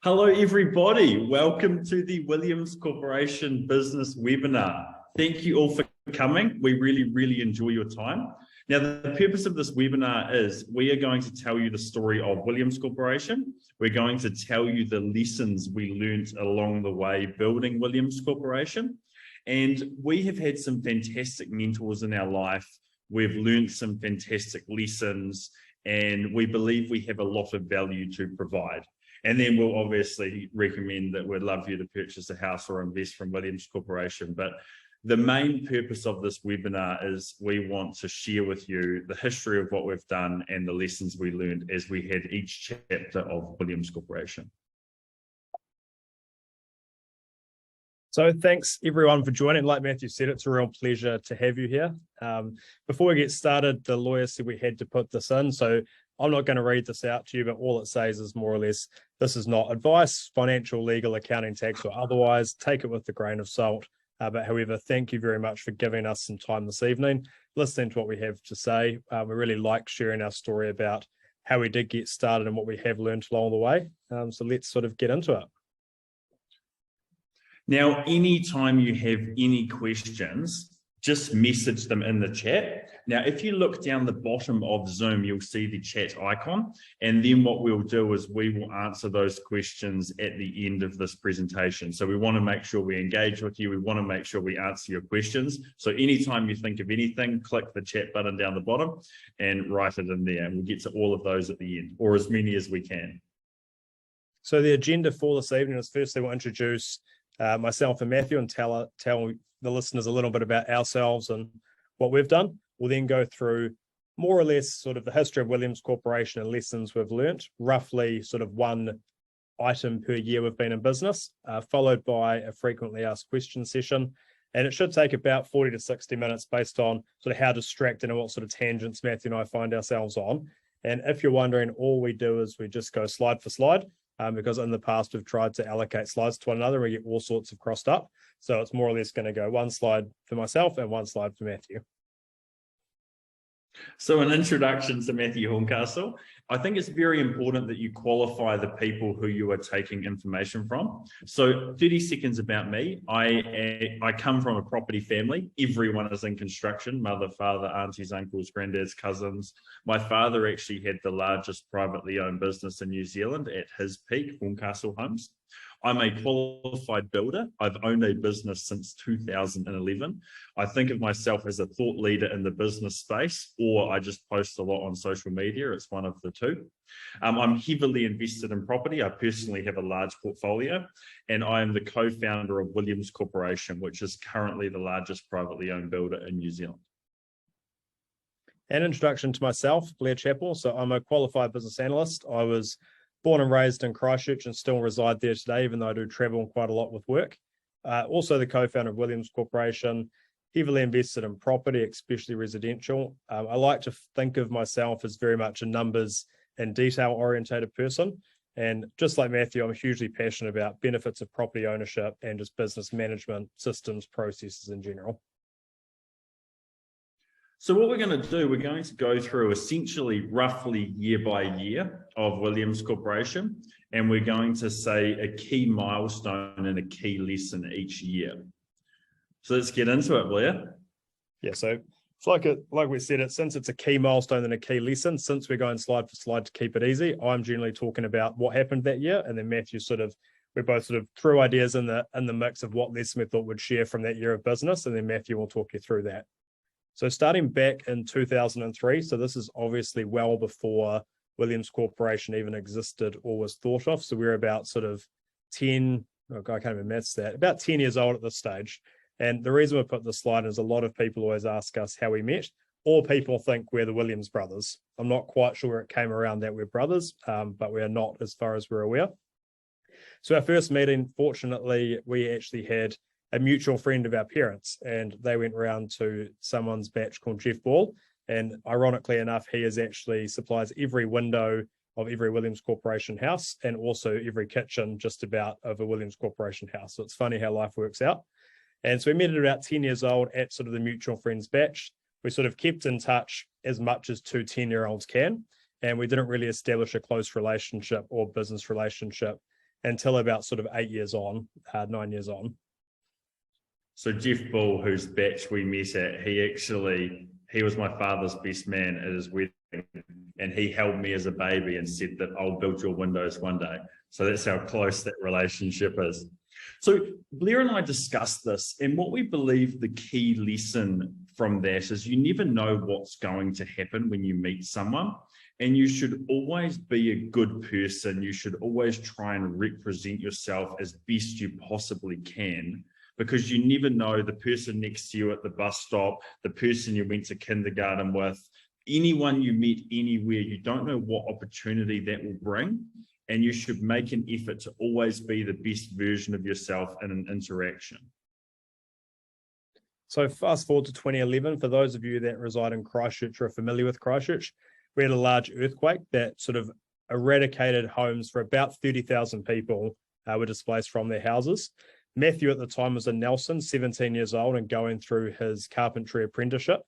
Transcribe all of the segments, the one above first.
Hello, everybody. Welcome to the Williams Corporation Business Webinar. Thank you all for coming. We really enjoy your time. Now, the purpose of this webinar is we are going to tell you the story of Williams Corporation. We're going to tell you the lessons we learned along the way building Williams Corporation. And we have had some fantastic mentors in our life. We've learned some fantastic lessons, and we believe we have a lot of value to provide. And then we'll obviously recommend that we'd love you to purchase a house or invest from Williams Corporation. But the main purpose of this webinar is we want to share with you the history of what we've done and the lessons we learned as we had each chapter of Williams Corporation. So thanks everyone for joining. Like Matthew said, it's a real pleasure to have you here. Before we get started, the lawyer said we had to put this in, so I'm not going to read this out to you, but all it says is more or less, this is not advice, financial, legal, accounting, tax, or otherwise. Take it with a grain of salt. But however, thank you very much for giving us some time this evening, listening to what we have to say. We really like sharing our story about how we did get started and what we have learned along the way. So let's sort of get into it. Now, anytime you have any questions, just message them in the chat. Now, if you look down the bottom of Zoom, you'll see the chat icon. And then what we'll do is we will answer those questions at the end of this presentation. So we want to make sure we engage with you. We want to make sure we answer your questions. So anytime you think of anything, click the chat button down the bottom and write it in there. And we'll get to all of those at the end, or as many as we can. So the agenda for this evening is firstly we'll introduce myself and Matthew and tell the listeners a little bit about ourselves and what we've done. We'll then go through more or less sort of the history of Williams Corporation and lessons we've learnt, roughly sort of one item per year we've been in business, followed by a frequently asked questions session. And it should take about 40 to 60 minutes based on sort of how distracted and what sort of tangents Matthew and I find ourselves on. And if you're wondering, all we do is we just go slide for slide. Because in the past we've tried to allocate slides to one another and we get all sorts of crossed up. So it's more or less going to go one slide for myself and one slide for Matthew. So an introduction to Matthew Horncastle. I think it's very important that you qualify the people who you are taking information from. So 30 seconds about me. I come from a property family. Everyone is in construction: mother, father, aunties, uncles, granddads, cousins. My father actually had the largest privately owned business in New Zealand at his peak, Horncastle Homes. I'm a qualified builder. I've owned a business since 2011. I think of myself as a thought leader in the business space, or I just post a lot on social media. It's one of the two. I'm heavily invested in property. I personally have a large portfolio, and I am the co-founder of Williams Corporation, which is currently the largest privately owned builder in New Zealand. An introduction to myself, Blair Chappell. So I'm a qualified business analyst. I was born and raised in Christchurch and still reside there today, even though I do travel quite a lot with work. Also the co-founder of Williams Corporation, heavily invested in property, especially residential. I like to think of myself as very much a numbers and detail orientated person. And just like Matthew, I'm hugely passionate about benefits of property ownership and just business management, systems, processes in general. So what we're going to do, we're going to go through essentially roughly year by year of Williams Corporation, and we're going to say a key milestone and a key lesson each year. So let's get into it, Blair. Yeah, so it's like we said, since it's a key milestone and a key lesson, since we're going slide for slide to keep it easy, I'm generally talking about what happened that year, and then Matthew we both sort of threw ideas in the mix of what lesson we thought would share from that year of business, and then Matthew will talk you through that. So starting back in 2003, so this is obviously well before Williams Corporation even existed or was thought of. So we're about sort of 10, I can't even maths that, about 10 years old at this stage. And the reason we put this slide is a lot of people always ask us how we met, or people think we're the Williams brothers. I'm not quite sure where it came around that we're brothers, but we are not as far as we're aware. So our first meeting, fortunately, we actually had a mutual friend of our parents, and they went around to someone's batch called Jeff Ball. And ironically enough, he actually supplies every window of every Williams Corporation house and also every kitchen just about of a Williams Corporation house. So it's funny how life works out. And so we met at about 10 years old at sort of the mutual friends batch. We sort of kept in touch as much as two 10-year-olds can. And we didn't really establish a close relationship or business relationship until about sort of 9 years on. So Jeff Bull, whose batch we met at, he was my father's best man at his wedding, and he held me as a baby and said that I'll build your windows one day. So that's how close that relationship is. So Blair and I discussed this, and what we believe the key lesson from that is you never know what's going to happen when you meet someone, and you should always be a good person. You should always try and represent yourself as best you possibly can, because you never know the person next to you at the bus stop, the person you went to kindergarten with, anyone you meet anywhere, you don't know what opportunity that will bring. And you should make an effort to always be the best version of yourself in an interaction. So fast forward to 2011, for those of you that reside in Christchurch or are familiar with Christchurch, we had a large earthquake that sort of eradicated homes for about 30,000 people were displaced from their houses. Matthew at the time was in Nelson, 17 years old and going through his carpentry apprenticeship.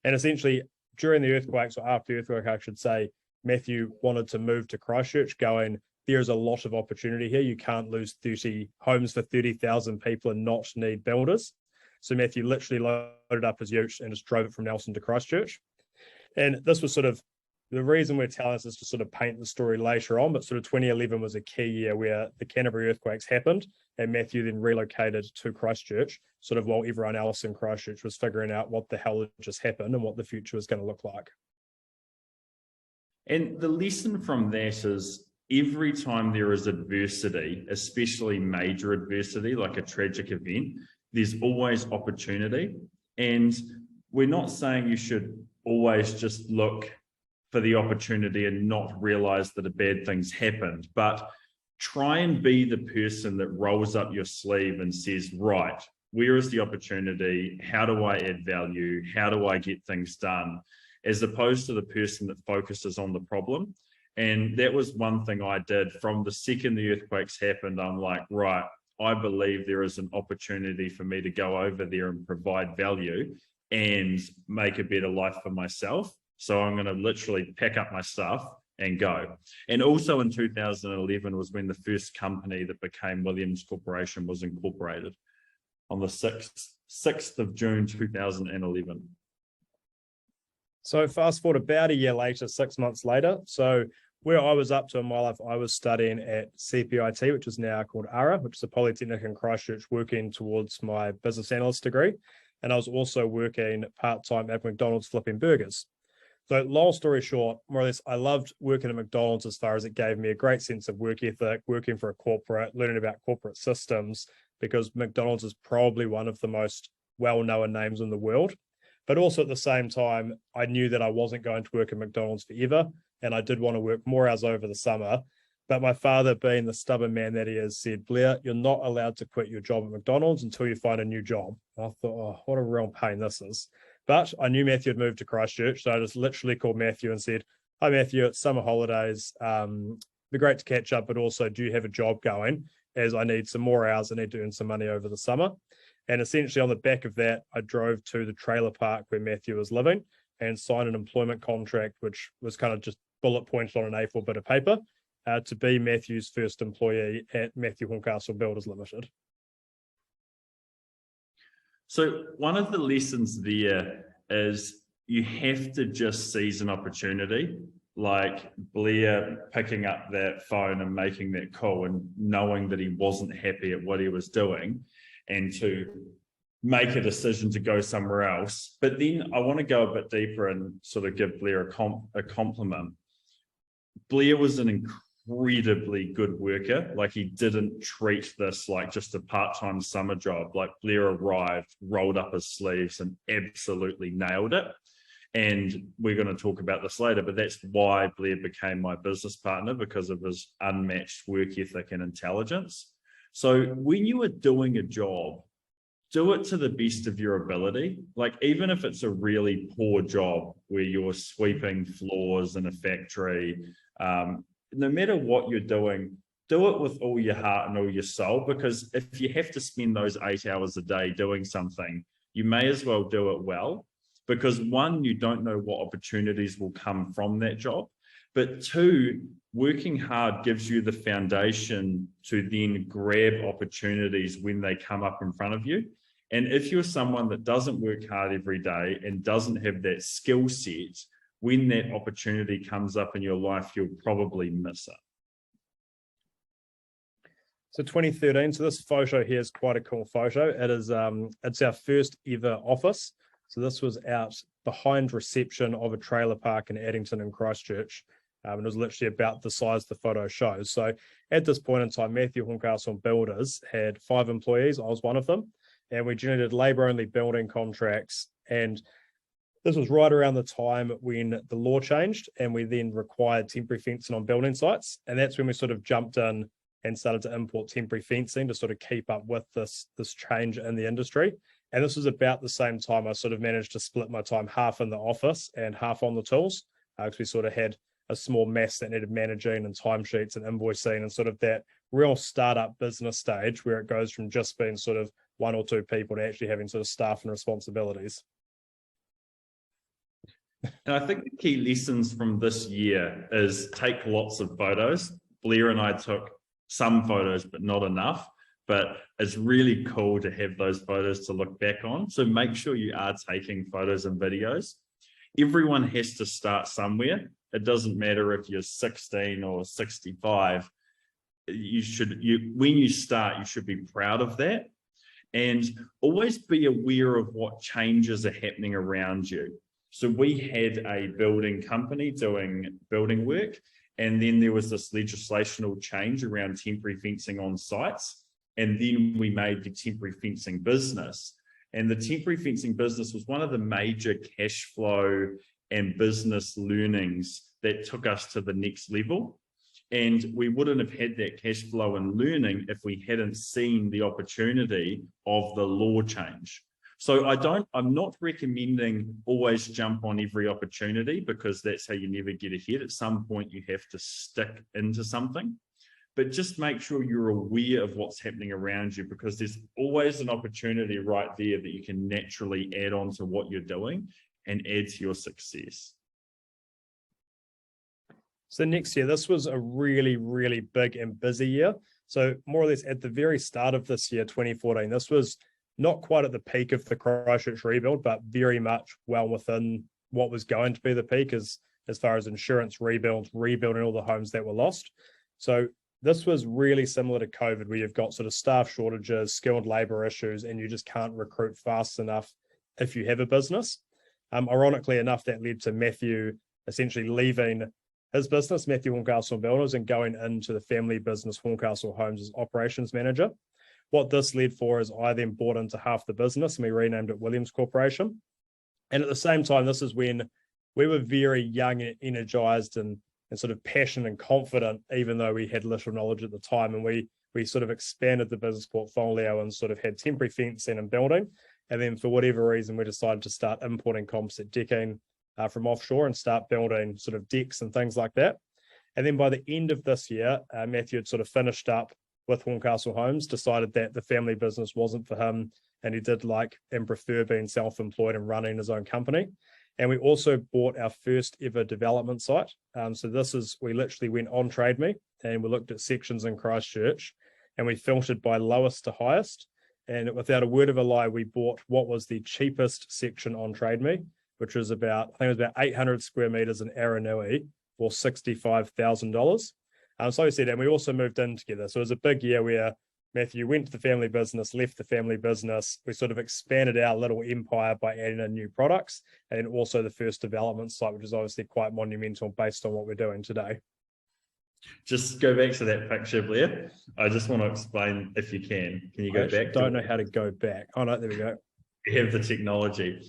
And essentially during the earthquakes, or after the earthquake, I should say, Matthew wanted to move to Christchurch, going, there's a lot of opportunity here. You can't lose 30 homes for 30,000 people and not need builders. So Matthew literally loaded up his ute and just drove it from Nelson to Christchurch. And this was sort of the reason we're telling us is to sort of paint the story later on, but sort of 2011 was a key year where the Canterbury earthquakes happened, and Matthew then relocated to Christchurch, sort of while everyone else in Christchurch was figuring out what the hell had just happened and what the future was going to look like. And the lesson from that is every time there is adversity, especially major adversity, like a tragic event, there's always opportunity. And we're not saying you should always just look for the opportunity and not realize that a bad thing's happened, but try and be the person that rolls up your sleeve and says, right, where is the opportunity? How do I add value? How do I get things done? As opposed to the person that focuses on the problem. And that was one thing I did from the second the earthquakes happened. I'm like, right, I believe there is an opportunity for me to go over there and provide value and make a better life for myself. So I'm going to literally pack up my stuff and go. And also in 2011 was when the first company that became Williams Corporation was incorporated on the 6th of June, 2011. So fast forward about a year later, 6 months later. So where I was up to in my life, I was studying at CPIT, which is now called ARA, which is a polytechnic in Christchurch, working towards my business analyst degree. And I was also working part-time at McDonald's flipping burgers. So long story short, more or less, I loved working at McDonald's as far as it gave me a great sense of work ethic, working for a corporate, learning about corporate systems, because McDonald's is probably one of the most well-known names in the world. But also at the same time, I knew that I wasn't going to work at McDonald's forever, and I did want to work more hours over the summer. But my father, being the stubborn man that he is, said, Blair, you're not allowed to quit your job at McDonald's until you find a new job. And I thought, oh, what a real pain this is. But I knew Matthew had moved to Christchurch, so I just literally called Matthew and said, hi, Matthew, it's summer holidays. Be great to catch up, but also, do you have a job going? As I need some more hours, I need to earn some money over the summer. And essentially on the back of that, I drove to the trailer park where Matthew was living and signed an employment contract, which was kind of just bullet pointed on an A4 bit of paper, to be Matthew's first employee at Matthew Horncastle Builders Limited. So one of the lessons there is you have to just seize an opportunity, like Blair picking up that phone and making that call and knowing that he wasn't happy at what he was doing, and to make a decision to go somewhere else. But then I want to go a bit deeper and sort of give Blair a compliment. Blair was an incredibly good worker. Like, he didn't treat this like just a part-time summer job. Like, Blair arrived, rolled up his sleeves and absolutely nailed it. And we're going to talk about this later, but that's why Blair became my business partner, because of his unmatched work ethic and intelligence. So when you are doing a job, do it to the best of your ability. Like, even if it's a really poor job where you're sweeping floors in a factory, no matter what you're doing, do it with all your heart and all your soul, because if you have to spend those 8 hours a day doing something, you may as well do it well, because one, you don't know what opportunities will come from that job. But two, working hard gives you the foundation to then grab opportunities when they come up in front of you. And if you're someone that doesn't work hard every day and doesn't have that skill set, when that opportunity comes up in your life, you'll probably miss it. So 2013, so this photo here is quite a cool photo. It is, it's our first ever office. So this was out behind reception of a trailer park in Addington and Christchurch. And it was literally about the size the photo shows. So at this point in time, Matthew Horncastle Builders had 5 employees. I was one of them. And we generated labour-only building contracts. And this was right around the time when the law changed and we then required temporary fencing on building sites. And that's when we sort of jumped in and started to import temporary fencing to sort of keep up with this change in the industry. And this was about the same time I sort of managed to split my time half in the office and half on the tools, because we sort of had a small mess that needed managing and timesheets and invoicing and sort of that real startup business stage where it goes from just being sort of 1 or 2 people to actually having sort of staff and responsibilities. And I think the key lessons from this year is take lots of photos. Blair and I took some photos, but not enough. But it's really cool to have those photos to look back on. So make sure you are taking photos and videos. Everyone has to start somewhere. It doesn't matter if you're 16 or 65. When you start, you should be proud of that. And always be aware of what changes are happening around you. So we had a building company doing building work, and then there was this legislational change around temporary fencing on sites. And then we made the temporary fencing business. And the temporary fencing business was one of the major cash flow and business learnings that took us to the next level. And we wouldn't have had that cash flow and learning if we hadn't seen the opportunity of the law change. So I'm not recommending always jump on every opportunity, because that's how you never get ahead. At some point, you have to stick into something, but just make sure you're aware of what's happening around you, because there's always an opportunity right there that you can naturally add on to what you're doing and add to your success. So next year, this was a really, really big and busy year. So more or less at the very start of this year, 2014, this was not quite at the peak of the Christchurch rebuild, but very much well within what was going to be the peak as far as insurance rebuilding all the homes that were lost. So this was really similar to COVID, where you've got sort of staff shortages, skilled labor issues, and you just can't recruit fast enough if you have a business. Ironically enough, that led to Matthew essentially leaving his business, Matthew Horncastle Builders, and going into the family business Horncastle Homes as operations manager. What this led for is I then bought into half the business and we renamed it Williams Corporation. And at the same time, this is when we were very young and energized and sort of passionate and confident, even though we had little knowledge at the time. And we sort of expanded the business portfolio and sort of had temporary fencing and building. And then for whatever reason, we decided to start importing composite decking from offshore and start building sort of decks and things like that. And then by the end of this year, Matthew had sort of finished up with Horncastle Homes, decided that the family business wasn't for him, and he did like and prefer being self-employed and running his own company. And we also bought our first ever development site. So we literally went on Trade Me and we looked at sections in Christchurch and we filtered by lowest to highest. And without a word of a lie, we bought what was the cheapest section on Trade Me, which was about 800 square meters in Aranui for $65,000. So we said, and we also moved in together. So it was a big year where Matthew went to the family business, left the family business. We sort of expanded our little empire by adding in new products, and then also the first development site, which is obviously quite monumental based on what we're doing today. Just go back to that picture, Blair. I just want to explain, if you can. Can you go back? I don't know how to go back. Oh, no, there we go. We have the technology.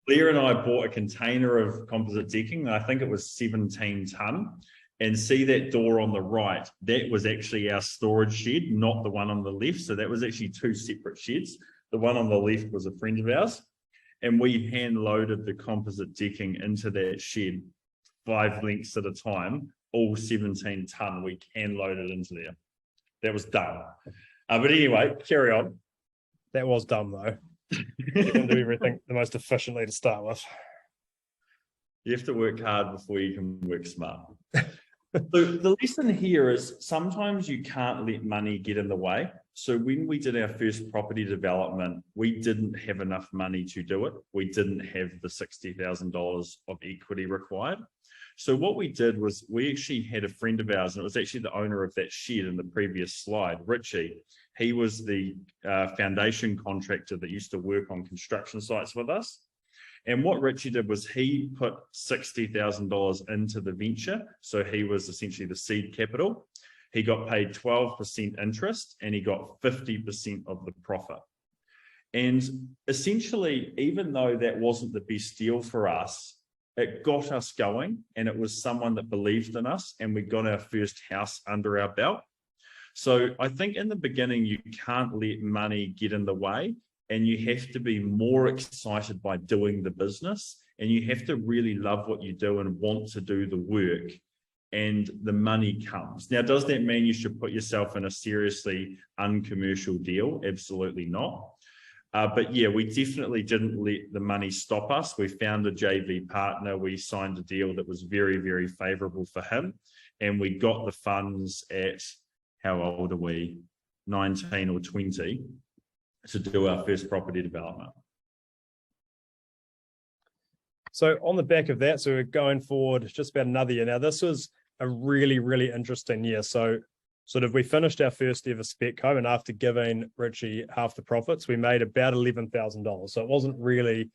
Blair and I bought a container of composite decking, and I think it was 17 tonne. And see that door on the right, that was actually our storage shed, not the one on the left. So that was actually 2 separate sheds. The one on the left was a friend of ours. And we hand loaded the composite decking into that shed 5 lengths at a time, all 17 tonne. We hand loaded into there. That was dumb. But anyway, carry on. That was dumb though. You can do everything the most efficiently to start with. You have to work hard before you can work smart. So the lesson here is sometimes you can't let money get in the way. So when we did our first property development, we didn't have enough money to do it. We didn't have the $60,000 of equity required. So what we did was we actually had a friend of ours, and it was actually the owner of that shed in the previous slide, Richie. He was the foundation contractor that used to work on construction sites with us. And what Richie did was he put $60,000 into the venture. So he was essentially the seed capital. He got paid 12% interest and he got 50% of the profit. And essentially, even though that wasn't the best deal for us, it got us going, and it was someone that believed in us, and we got our first house under our belt. So I think in the beginning, you can't let money get in the way, and you have to be more excited by doing the business, and you have to really love what you do and want to do the work, and the money comes. Now, does that mean you should put yourself in a seriously uncommercial deal? Absolutely not. But yeah, we definitely didn't let the money stop us. We found a JV partner. We signed a deal that was very, very favorable for him. And we got the funds at, how old are we? 19 or 20 to do our first property development. So on the back of that, so we're going forward just about another year. Now, this was a really, really interesting year. So sort of we finished our first ever spec home, and after giving Richie half the profits, we made about $11,000. So it wasn't really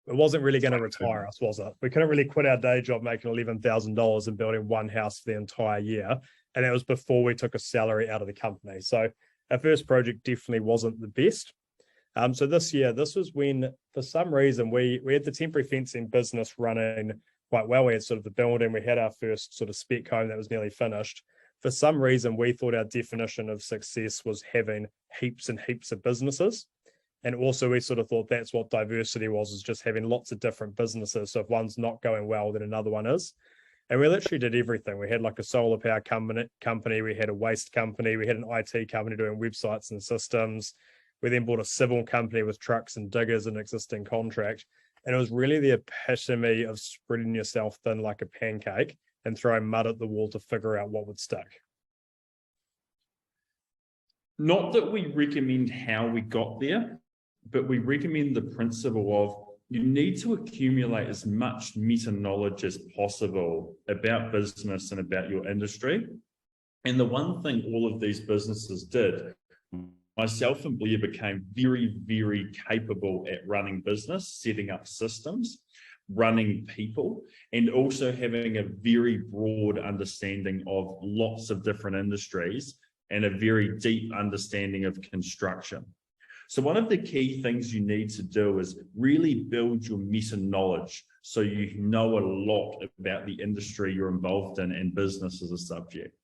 going to retire us, was it? We couldn't really quit our day job making $11,000 and building one house for the entire year. And that was before we took a salary out of the company. So our first project definitely wasn't the best. So this year, this was when, for some reason, we had the temporary fencing business running quite well. We had sort of the building, we had our first sort of spec home that was nearly finished. For some reason, we thought our definition of success was having heaps and heaps of businesses. And also we sort of thought that's what diversity was, is just having lots of different businesses. So if one's not going well, then another one is. And we literally did everything. We had like a solar power company, we had a waste company, we had an IT company doing websites and systems. We then bought a civil company with trucks and diggers and existing contract. And it was really the epitome of spreading yourself thin like a pancake and throwing mud at the wall to figure out what would stick. Not that we recommend how we got there, but we recommend the principle of you need to accumulate as much meta knowledge as possible about business and about your industry. And the one thing all of these businesses did, myself and Blair became very, very capable at running business, setting up systems, running people, and also having a very broad understanding of lots of different industries and a very deep understanding of construction. So one of the key things you need to do is really build your meta knowledge so you know a lot about the industry you're involved in and business as a subject.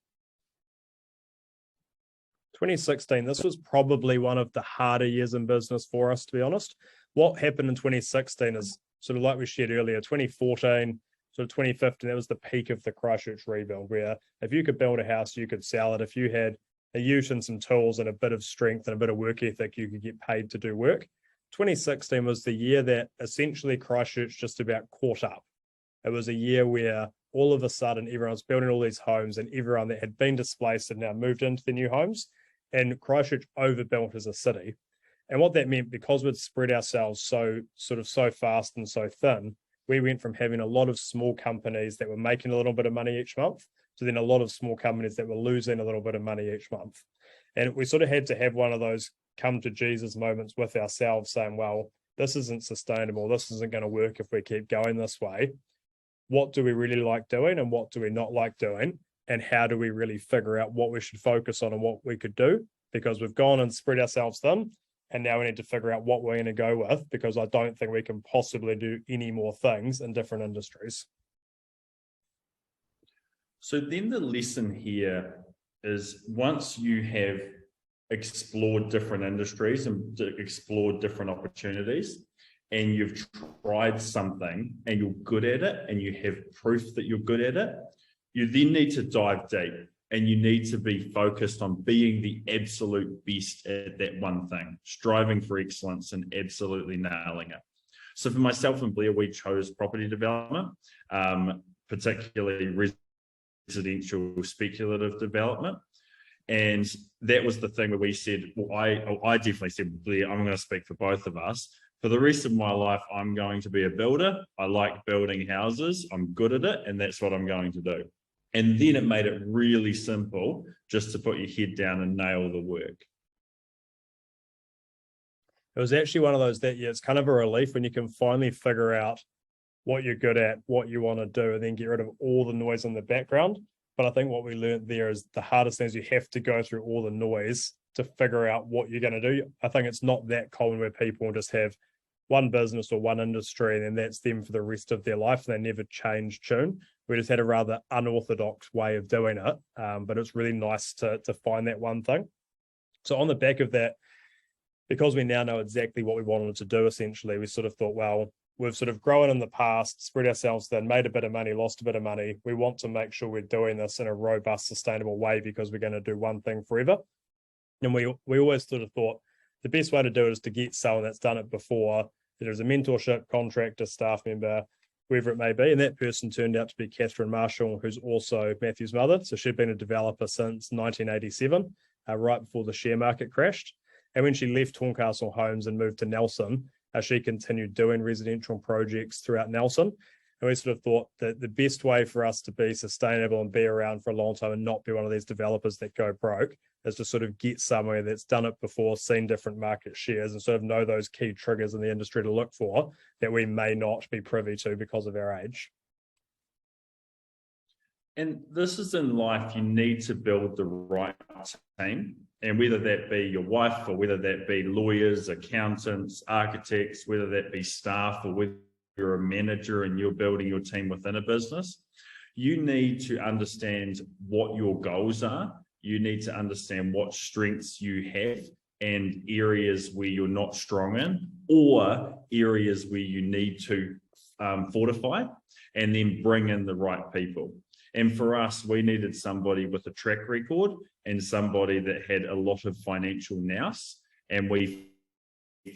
2016, this was probably one of the harder years in business for us, to be honest. What happened in 2016 is sort of like we shared earlier, 2014, sort of 2015, that was the peak of the Christchurch rebuild, where if you could build a house, you could sell it. If you had a ute and some tools and a bit of strength and a bit of work ethic, you could get paid to do work. 2016 was the year that essentially Christchurch just about caught up. It was a year where all of a sudden everyone was building all these homes, and everyone that had been displaced had now moved into the new homes, and Christchurch overbuilt as a city. And what that meant, because we'd spread ourselves so fast and so thin, we went from having a lot of small companies that were making a little bit of money each month to then a lot of small companies that were losing a little bit of money each month. And we sort of had to have one of those come to Jesus moments with ourselves saying, well, this isn't sustainable. This isn't going to work if we keep going this way. What do we really like doing and what do we not like doing? And how do we really figure out what we should focus on and what we could do? Because we've gone and spread ourselves thin, and now we need to figure out what we're going to go with, because I don't think we can possibly do any more things in different industries. So then the lesson here is, once you have explored different industries and explored different opportunities, and you've tried something and you're good at it and you have proof that you're good at it, you then need to dive deep, and you need to be focused on being the absolute best at that one thing, striving for excellence and absolutely nailing it. So for myself and Blair, we chose property development, particularly residential speculative development. And that was the thing where we said, well, I definitely said, Blair, I'm going to speak for both of us. For the rest of my life, I'm going to be a builder. I like building houses. I'm good at it, and that's what I'm going to do. And then it made it really simple just to put your head down and nail the work. It was actually one of those that, yeah, it's kind of a relief when you can finally figure out what you're good at, what you want to do, and then get rid of all the noise in the background. But I think what we learned there is the hardest thing is you have to go through all the noise to figure out what you're going to do. I think it's not that common where people just have one business or one industry and then that's them for the rest of their life and they never change tune. We just had a rather unorthodox way of doing it, but it's really nice to find that one thing. So on the back of that, because we now know exactly what we wanted to do, essentially, we sort of thought, well, we've sort of grown in the past, spread ourselves thin, made a bit of money, lost a bit of money. We want to make sure we're doing this in a robust, sustainable way because we're going to do one thing forever. And we always sort of thought the best way to do it is to get someone that's done it before. There's a mentorship, contractor, staff member, whoever it may be. And that person turned out to be Catherine Marshall, who's also Matthew's mother. So she'd been a developer since 1987, right before the share market crashed. And when she left Horncastle Homes and moved to Nelson, she continued doing residential projects throughout Nelson. And we sort of thought that the best way for us to be sustainable and be around for a long time and not be one of these developers that go broke is to sort of get somewhere that's done it before, seen different market shares, and sort of know those key triggers in the industry to look for that we may not be privy to because of our age. And this is in life, you need to build the right team. And whether that be your wife or whether that be lawyers, accountants, architects, whether that be staff or whether you're a manager and you're building your team within a business, you need to understand what your goals are. You need to understand what strengths you have and areas where you're not strong in or areas where you need to fortify and then bring in the right people. And for us, we needed somebody with a track record and somebody that had a lot of financial nous. And we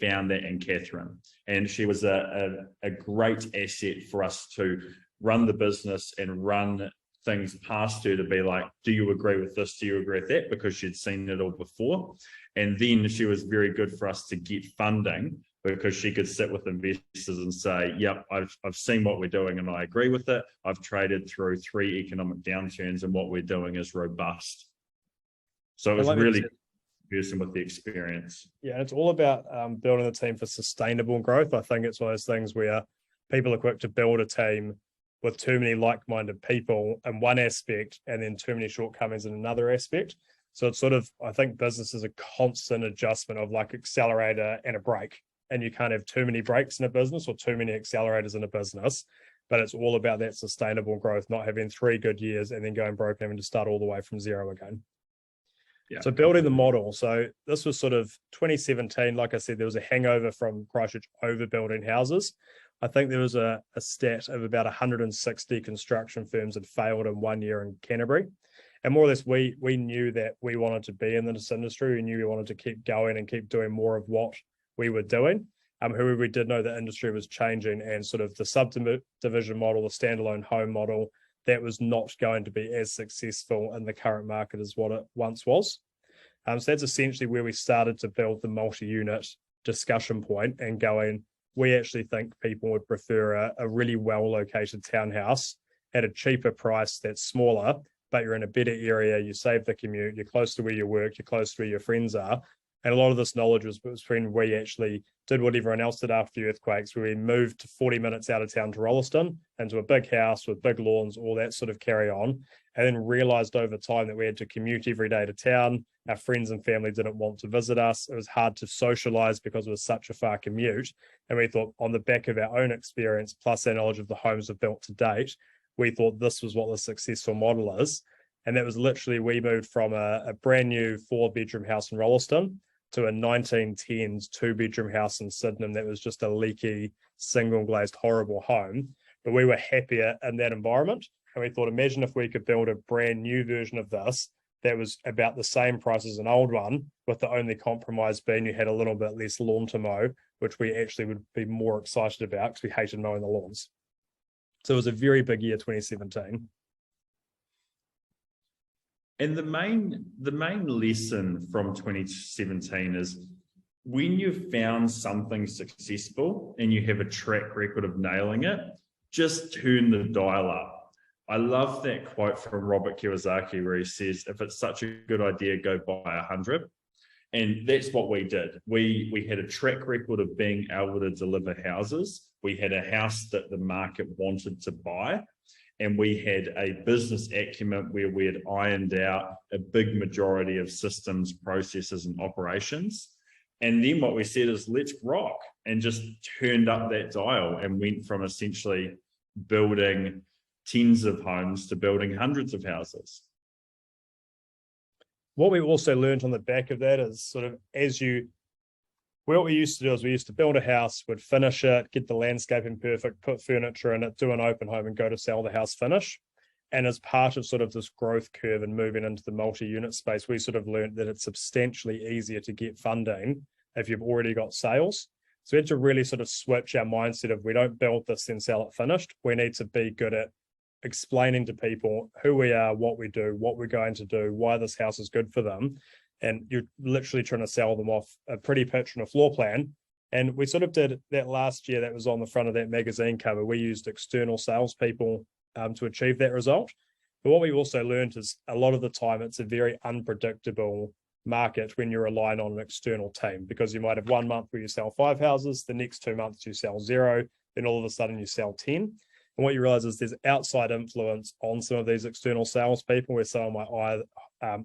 found that in Catherine. And she was a great asset for us to run the business and run things past her to be like, do you agree with this? Do you agree with that? Because she'd seen it all before. And then she was very good for us to get funding because she could sit with investors and say, yep, I've seen what we're doing and I agree with it. I've traded through 3 economic downturns and what we're doing is robust. So it was really person with the experience. Yeah, it's all about building a team for sustainable growth. I think it's one of those things where people are quick to build a team with too many like-minded people in one aspect and then too many shortcomings in another aspect. So it's sort of, I think business is a constant adjustment of like accelerator and a brake. And you can't have too many brakes in a business or too many accelerators in a business, but it's all about that sustainable growth, not having 3 good years and then going broke and having to start all the way from zero again. Yeah. So building the model. So this was sort of 2017. Like I said, there was a hangover from Christchurch overbuilding houses. I think there was a stat of about 160 construction firms had failed in 1 year in Canterbury. And more or less, we knew that we wanted to be in this industry. We knew we wanted to keep going and keep doing more of what we were doing. However, we did know the industry was changing and sort of the subdivision model, the standalone home model, that was not going to be as successful in the current market as what it once was. So that's essentially where we started to build the multi-unit discussion point and going, we actually think people would prefer a really well-located townhouse at a cheaper price that's smaller, but you're in a better area, you save the commute, you're close to where you work, you're close to where your friends are. And a lot of this knowledge was when we actually did what everyone else did after the earthquakes, where we moved 40 minutes out of town to Rolleston into a big house with big lawns, all that sort of carry on, and then realized over time that we had to commute every day to town. Our friends and family didn't want to visit us. It was hard to socialize because it was such a far commute. And we thought on the back of our own experience, plus our knowledge of the homes we've built to date, we thought this was what the successful model is. And that was literally, we moved from a brand new 4-bedroom house in Rolleston to a 1910s 2-bedroom house in Sydenham that was just a leaky, single glazed, horrible home. But we were happier in that environment. And we thought, imagine if we could build a brand new version of this that was about the same price as an old one, with the only compromise being you had a little bit less lawn to mow, which we actually would be more excited about because we hated mowing the lawns. So it was a very big year, 2017. And the main lesson from 2017 is when you've found something successful and you have a track record of nailing it, just turn the dial up. I love that quote from Robert Kiyosaki where he says, if it's such a good idea, go buy 100. And that's what we did. We had a track record of being able to deliver houses. We had a house that the market wanted to buy. And we had a business acumen where we had ironed out a big majority of systems, processes, and operations. And then what we said is, let's rock, and just turned up that dial and went from essentially building tens of homes to building hundreds of houses. What we also learned on the back of that is sort of what we used to do is we used to build a house, would finish it, get the landscaping perfect, put furniture in it, do an open home and go to sell the house finish. And as part of sort of this growth curve and moving into the multi-unit space, we sort of learned that it's substantially easier to get funding if you've already got sales. So we had to really sort of switch our mindset of, we don't build this then sell it finished. We need to be good at explaining to people who we are, what we do, what we're going to do, why this house is good for them. And you're literally trying to sell them off a pretty pitch and a floor plan. And we sort of did that last year. That was on the front of that magazine cover. We used external salespeople to achieve that result. But what we also learned is a lot of the time it's a very unpredictable market when you're relying on an external team, because you might have 1 month where you sell 5 houses, the next 2 months you sell 0, then all of a sudden you sell 10. And what you realize is there's outside influence on some of these external salespeople, where someone might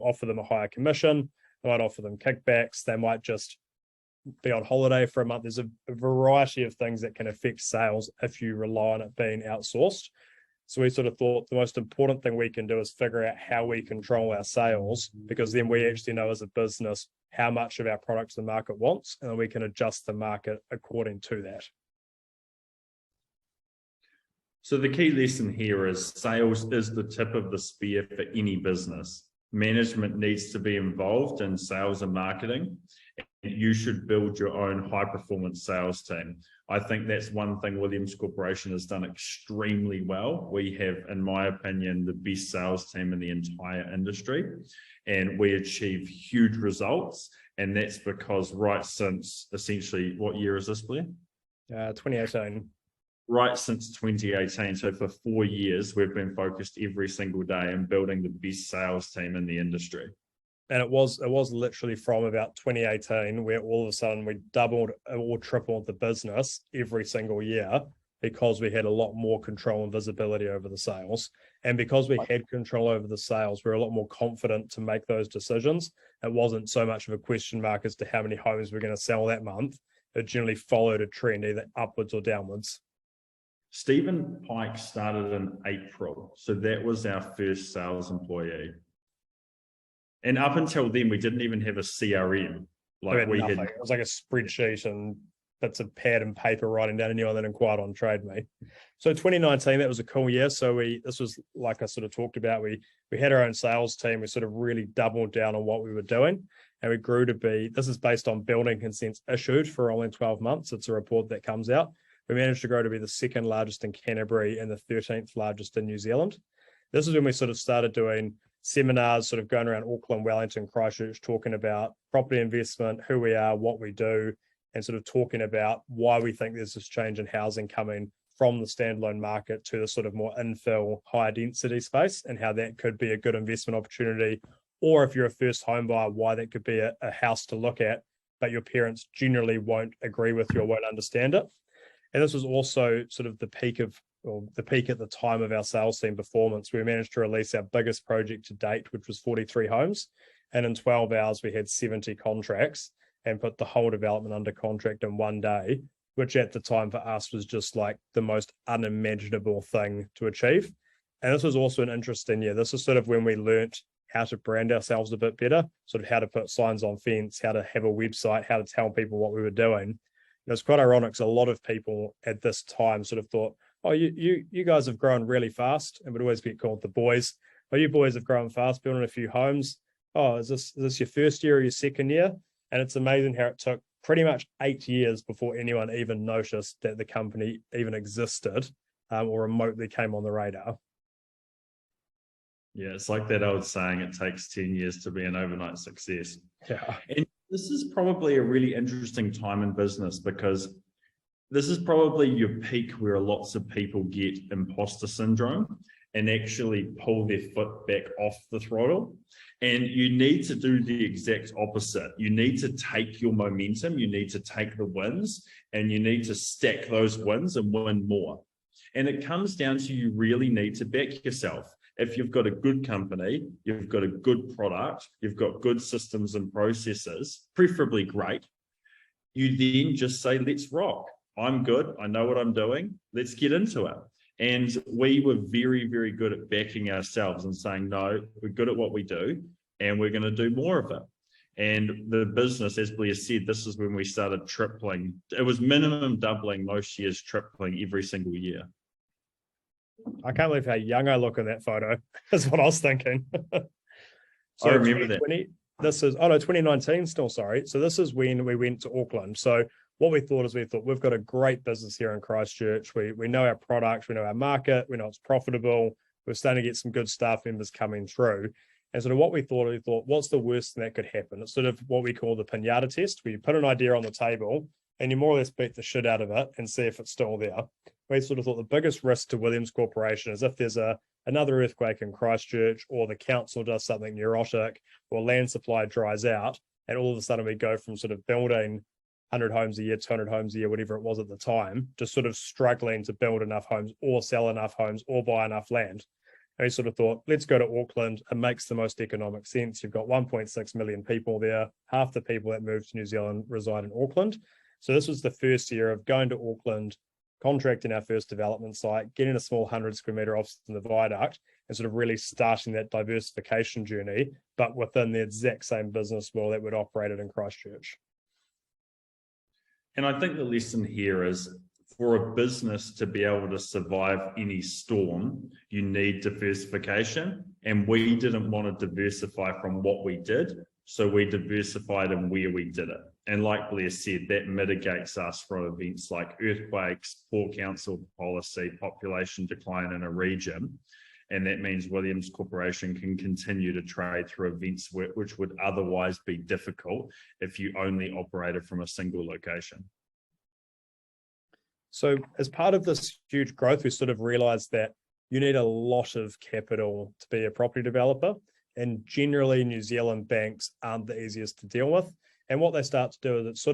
offer them a higher commission, they might offer them kickbacks, they might just be on holiday for a month. There's a variety of things that can affect sales if you rely on it being outsourced. So we sort of thought the most important thing we can do is figure out how we control our sales, because then we actually know as a business how much of our products the market wants, and then we can adjust the market according to that. So the key lesson here is sales is the tip of the spear for any business. Management needs to be involved in sales and marketing. And you should build your own high-performance sales team. I think that's one thing Williams Corporation has done extremely well. We have, in my opinion, the best sales team in the entire industry, and we achieve huge results. And that's because right since essentially, what year is this, Blair? 2018. Right since 2018, so for 4 years, we've been focused every single day on building the best sales team in the industry. And it was literally from about 2018 where all of a sudden we doubled or tripled the business every single year, because we had a lot more control and visibility over the sales. And because we had control over the sales, we were a lot more confident to make those decisions. It wasn't so much of a question mark as to how many homes we're going to sell that month. It generally followed a trend, either upwards or downwards. Stephen Pike started in April, so that was our first sales employee. And up until then, we didn't even have a CRM. It was like a spreadsheet and bits of pad and paper writing down anyone that inquired on Trade Me. So 2019, that was a cool year. So this was like I sort of talked about. We had our own sales team. We sort of really doubled down on what we were doing, and we grew to be. This is based on building consents issued for only 12 months. It's a report that comes out. We managed to grow to be the 2nd largest in Canterbury and the 13th largest in New Zealand. This is when we sort of started doing seminars, sort of going around Auckland, Wellington, Christchurch, talking about property investment, who we are, what we do, and sort of talking about why we think there's this change in housing coming from the standalone market to the sort of more infill, higher density space, and how that could be a good investment opportunity. Or if you're a first home buyer, why that could be a house to look at, but your parents generally won't agree with you or won't understand it. And this was also sort of the peak at the time of our sales team performance. We managed to release our biggest project to date, which was 43 homes. And in 12 hours, we had 70 contracts and put the whole development under contract in 1 day, which at the time for us was just like the most unimaginable thing to achieve. And this was also an interesting year. This is sort of when we learnt how to brand ourselves a bit better, sort of how to put signs on fence, how to have a website, how to tell people what we were doing. It was quite ironic because a lot of people at this time sort of thought, oh, you guys have grown really fast, and would always get called the boys. Oh, you boys have grown fast, building a few homes. Oh, is this your first year or your second year? And it's amazing how it took pretty much 8 years before anyone even noticed that the company even existed or remotely came on the radar. Yeah, it's like that old saying, it takes 10 years to be an overnight success. Yeah. And this is probably a really interesting time in business because this is probably your peak where lots of people get imposter syndrome and actually pull their foot back off the throttle. And you need to do the exact opposite. You need to take your momentum, you need to take the wins, and you need to stack those wins and win more. And it comes down to you really need to back yourself. If you've got a good company, you've got a good product, you've got good systems and processes, preferably great, you then just say, let's rock. I'm good. I know what I'm doing. Let's get into it. And we were very, very good at backing ourselves and saying, no, we're good at what we do and we're going to do more of it. And the business, as Blair said, this is when we started tripling. It was minimum doubling, most years tripling every single year. I can't believe how young I look in that photo. That's what I was thinking. So I remember that. This is, oh no, 2019 still, sorry. So this is when we went to Auckland. So what we thought is we've got a great business here in Christchurch. We know our product, we know our market, we know it's profitable. We're starting to get some good staff members coming through. And sort of what we thought, what's the worst thing that could happen? It's sort of what we call the pinata test, where you put an idea on the table and you more or less beat the shit out of it and see if it's still there. We sort of thought the biggest risk to Williams Corporation is if there's another earthquake in Christchurch, or the council does something neurotic, or land supply dries out, and all of a sudden we go from sort of building 100 homes a year, 200 homes a year, whatever it was at the time, just sort of struggling to build enough homes or sell enough homes or buy enough land. And we sort of thought, let's go to Auckland. It makes the most economic sense. You've got 1.6 million people there. Half the people that moved to New Zealand reside in Auckland. So this was the first year of going to Auckland, contracting our first development site, getting a small 100 square metre office in the viaduct, and sort of really starting that diversification journey, but within the exact same business model that we'd operated in Christchurch. And I think the lesson here is, for a business to be able to survive any storm, you need diversification. And we didn't want to diversify from what we did, so we diversified in where we did it. And like Blair said, that mitigates us from events like earthquakes, poor council policy, population decline in a region. And that means Williams Corporation can continue to trade through events which would otherwise be difficult if you only operated from a single location. So as part of this huge growth, we sort of realized that you need a lot of capital to be a property developer. And generally, New Zealand banks aren't the easiest to deal with. And what they start to do is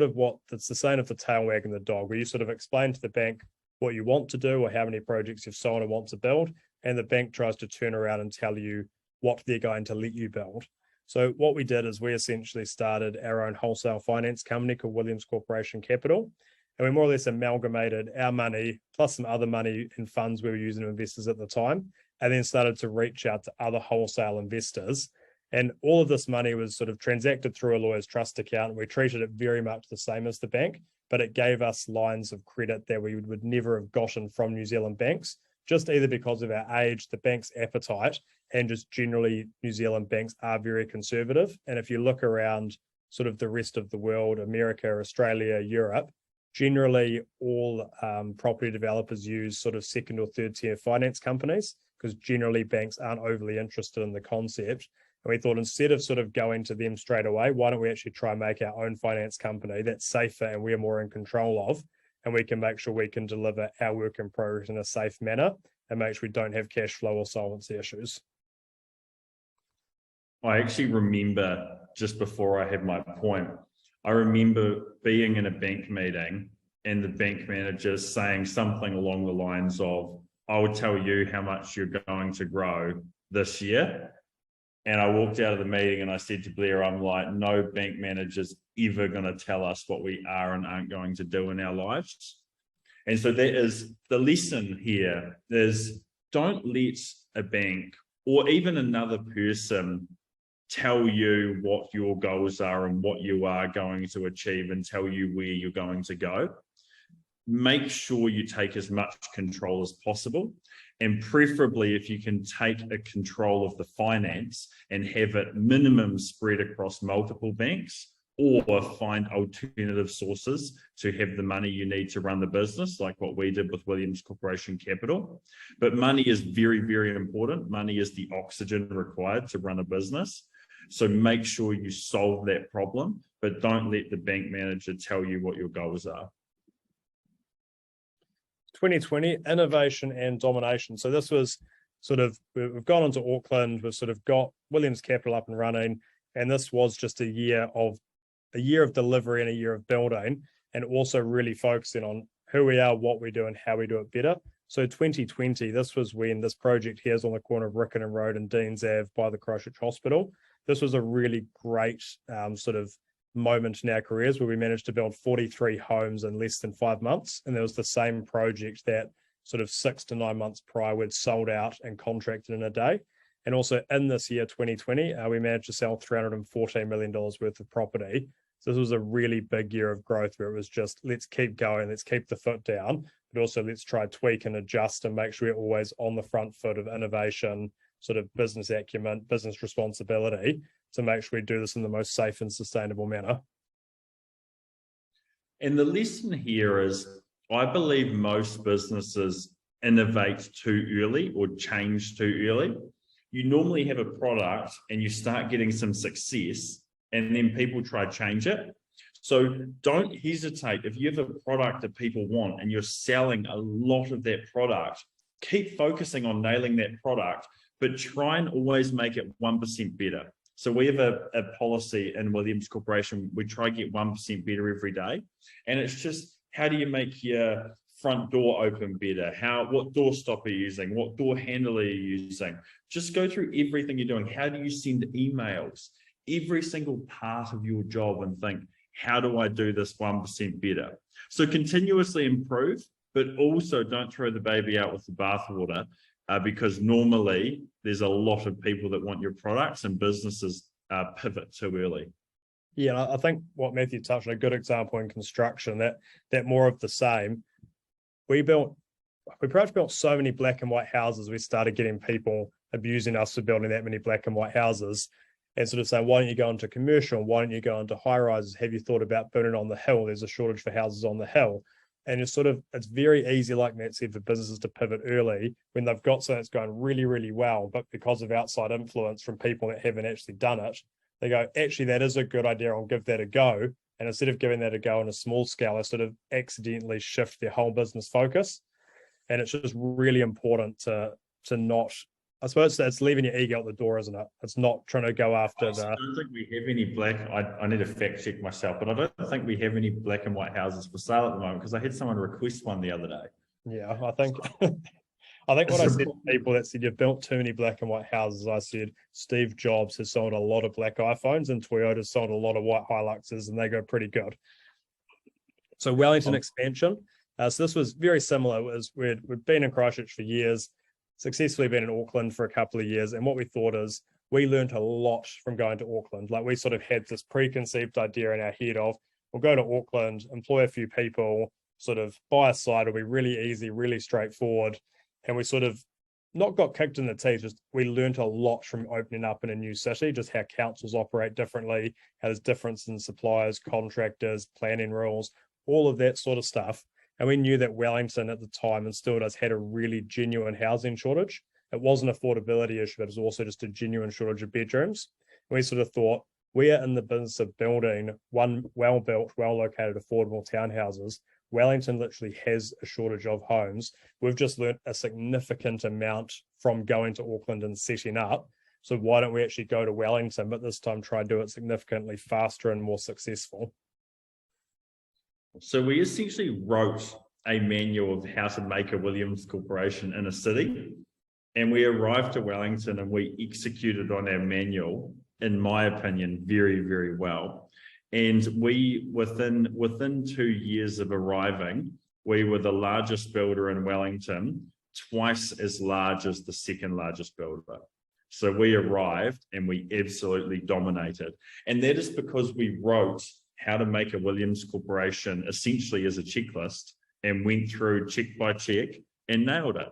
it's the saying of the tail wagging the dog, where you sort of explain to the bank what you want to do or how many projects you've sold and want to build. And the bank tries to turn around and tell you what they're going to let you build. So what we did is we essentially started our own wholesale finance company called Williams Corporation Capital. And we more or less amalgamated our money plus some other money in funds we were using investors at the time, and then started to reach out to other wholesale investors. And all of this money was sort of transacted through a lawyer's trust account. We treated it very much the same as the bank, but it gave us lines of credit that we would never have gotten from New Zealand banks, just either because of our age, the bank's appetite, and just generally New Zealand banks are very conservative. And if you look around sort of the rest of the world, America, Australia, Europe, generally all property developers use sort of second or third tier finance companies, because generally banks aren't overly interested in the concept. And we thought, instead of sort of going to them straight away, why don't we actually try and make our own finance company that's safer and we're more in control of, and we can make sure we can deliver our work in progress in a safe manner and make sure we don't have cash flow or solvency issues. I actually remember, just before I had my point, I remember being in a bank meeting and the bank manager saying something along the lines of, I will tell you how much you're going to grow this year. And I walked out of the meeting and I said to Blair, I'm like, no bank manager's ever going to tell us what we are and aren't going to do in our lives. And so that is the lesson here, is don't let a bank or even another person tell you what your goals are and what you are going to achieve and tell you where you're going to go. Make sure you take as much control as possible. And preferably, if you can take a control of the finance and have it minimum spread across multiple banks, or find alternative sources to have the money you need to run the business, like what we did with Williams Corporation Capital. But money is very, very important. Money is the oxygen required to run a business. So make sure you solve that problem, but don't let the bank manager tell you what your goals are. 2020, innovation and domination. So this was sort of, we've gone into Auckland, we've sort of got Williams Capital up and running, and this was just a year of delivery and a year of building, and also really focusing on who we are, what we do, and how we do it better. So 2020, this was when this project here is on the corner of Riccarton Road and Deans Ave by the Christchurch Hospital. This was a really great sort of moment in our careers where we managed to build 43 homes in less than 5 months. And there was the same project that sort of 6 to 9 months prior we'd sold out and contracted in a day. And also in this year, 2020, we managed to sell $314 million worth of property. So this was a really big year of growth where it was just, let's keep going, let's keep the foot down, but also let's try tweak and adjust and make sure we're always on the front foot of innovation, sort of business acumen, business responsibility, to make sure we do this in the most safe and sustainable manner. And the lesson here is, I believe most businesses innovate too early or change too early. You normally have a product and you start getting some success, and then people try to change it. So don't hesitate. If you have a product that people want and you're selling a lot of that product, keep focusing on nailing that product, but try and always make it 1% better. So we have a policy in Williams Corporation, we try to get 1% better every day. And it's just, how do you make your front door open better? What door stop are you using? What door handle are you using? Just go through everything you're doing. How do you send emails? Every single part of your job, and think, how do I do this 1% better? So continuously improve, but also don't throw the baby out with the bathwater, because normally there's a lot of people that want your products, and businesses pivot too early. Yeah, I think what Matthew touched on, a good example in construction, that more of the same. We perhaps built so many black and white houses, we started getting people abusing us for building that many black and white houses, and sort of saying, why don't you go into commercial? Why don't you go into high rises? Have you thought about building on the hill? There's a shortage for houses on the hill. And it's very easy, like Matt said, for businesses to pivot early when they've got something that's going really, really well, but because of outside influence from people that haven't actually done it, they go, actually, that is a good idea, I'll give that a go. And instead of giving that a go on a small scale, they sort of accidentally shift their whole business focus. And it's just really important to not, I suppose it's leaving your ego at the door, isn't it? It's not trying to go after I don't think we have any I need to fact check myself, but I don't think we have any black and white houses for sale at the moment, because I had someone request one the other day. Yeah, I think what I said to people that said you've built too many black and white houses, I said Steve Jobs has sold a lot of black iPhones and Toyota's sold a lot of white Hiluxes, and they go pretty good. So Wellington expansion. So this was very similar. We'd been in Christchurch for years, successfully been in Auckland for a couple of years. And what we thought is we learned a lot from going to Auckland. Like, we sort of had this preconceived idea in our head of, we'll go to Auckland, employ a few people, sort of buy a site, it'll be really easy, really straightforward. And we sort of not got kicked in the teeth, just we learned a lot from opening up in a new city, just how councils operate differently, how there's difference in suppliers, contractors, planning rules, all of that sort of stuff. And we knew that Wellington at the time, and still does, had a really genuine housing shortage. It was an affordability issue, but it was also just a genuine shortage of bedrooms. And we sort of thought, we are in the business of building one well-built, well-located, affordable townhouses. Wellington literally has a shortage of homes. We've just learned a significant amount from going to Auckland and setting up. So why don't we actually go to Wellington, but this time try to do it significantly faster and more successful? So we essentially wrote a manual of how to make a Williams Corporation in a city, and we arrived to Wellington and we executed on our manual, in my opinion, very, very well. And we, within 2 years of arriving, we were the largest builder in Wellington, twice as large as the second largest builder. So we arrived and we absolutely dominated. And that is because we wrote how to make a Williams Corporation essentially as a checklist, and went through check by check and nailed it.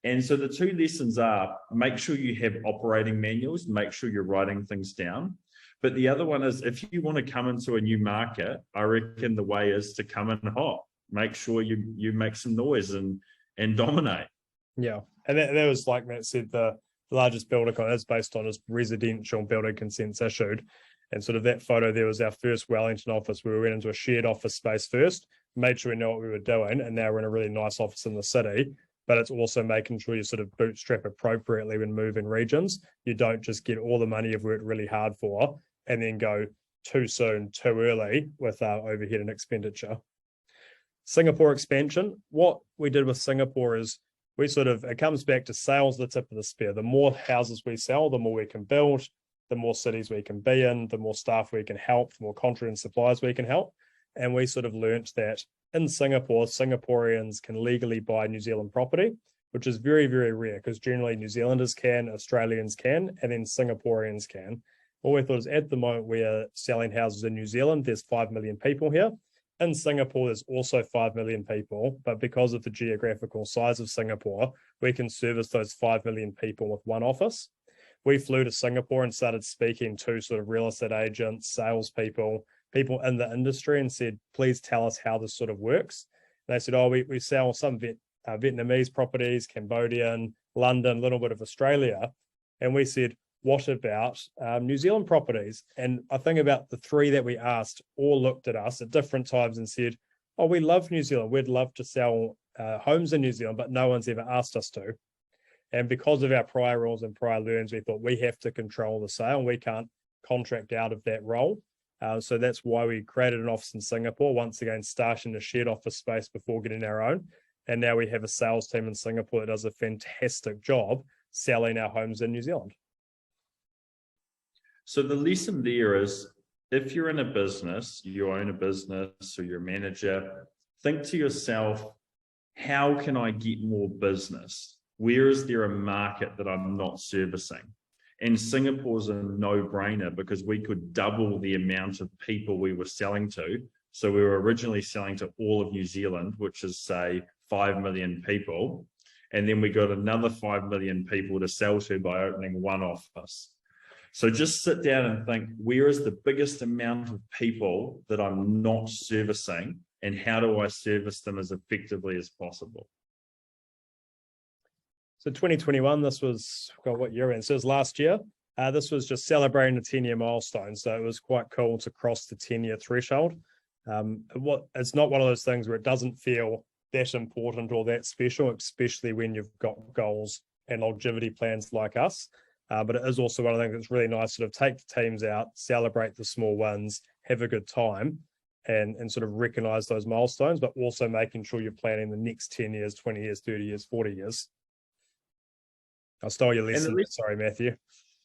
And so the two lessons are, make sure you have operating manuals, make sure you're writing things down, But the other one is, if you want to come into a new market, I reckon the way is to come in hot. Make sure you make some noise and dominate. Yeah, and that was, like Matt said, the largest builder con is based on his residential building consents issued. And sort of that photo there was our first Wellington office, where we went into a shared office space first, made sure we know what we were doing, and now we're in a really nice office in the city. But it's also making sure you sort of bootstrap appropriately when moving regions. You don't just get all the money you've worked really hard for and then go too soon, too early with overhead and expenditure. Singapore expansion. What we did with Singapore is it comes back to sales, the tip of the spear. The more houses we sell, the more we can build, the more cities we can be in, the more staff we can help, the more contract and suppliers we can help. And we sort of learnt that in Singapore, Singaporeans can legally buy New Zealand property, which is very, very rare, because generally New Zealanders can, Australians can, and then Singaporeans can. What we thought is, at the moment we are selling houses in New Zealand, there's 5 million people here. In Singapore, there's also 5 million people, but because of the geographical size of Singapore, we can service those 5 million people with one office. We flew to Singapore and started speaking to sort of real estate agents, salespeople, people in the industry, and said, please tell us how this sort of works. And they said, we sell some Vietnamese properties, Cambodian, London, a little bit of Australia. And we said, what about New Zealand properties? And I think about the 3 that we asked all looked at us at different times and said, oh, we love New Zealand. We'd love to sell homes in New Zealand, but no one's ever asked us to. And because of our prior rules and prior learns, we thought we have to control the sale, and we can't contract out of that role. So that's why we created an office in Singapore, once again, starting a shared office space before getting our own. And now we have a sales team in Singapore that does a fantastic job selling our homes in New Zealand. So the lesson there is, if you're in a business, you own a business or you're a manager, think to yourself, how can I get more business? Where is there a market that I'm not servicing? And Singapore's a no-brainer, because we could double the amount of people we were selling to. So we were originally selling to all of New Zealand, which is, say, 5 million people. And then we got another 5 million people to sell to by opening one office. So just sit down and think, where is the biggest amount of people that I'm not servicing, and how do I service them as effectively as possible? So 2021, this was, what year in? So it was last year. This was just celebrating the 10-year milestone. So it was quite cool to cross the 10-year threshold. It's not one of those things where it doesn't feel that important or that special, especially when you've got goals and longevity plans like us. But it is also one of the things that's really nice, sort of take the teams out, celebrate the small wins, have a good time, and sort of recognize those milestones, but also making sure you're planning the next 10 years, 20 years, 30 years, 40 years. I stole your lesson. Sorry, Matthew.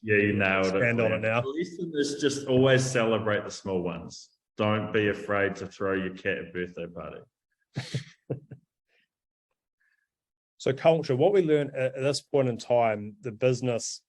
Yeah, you nailed it. Expand on it now. The lesson is just always celebrate the small ones. Don't be afraid to throw your cat a birthday party. So culture, what we learned at this point in time, the business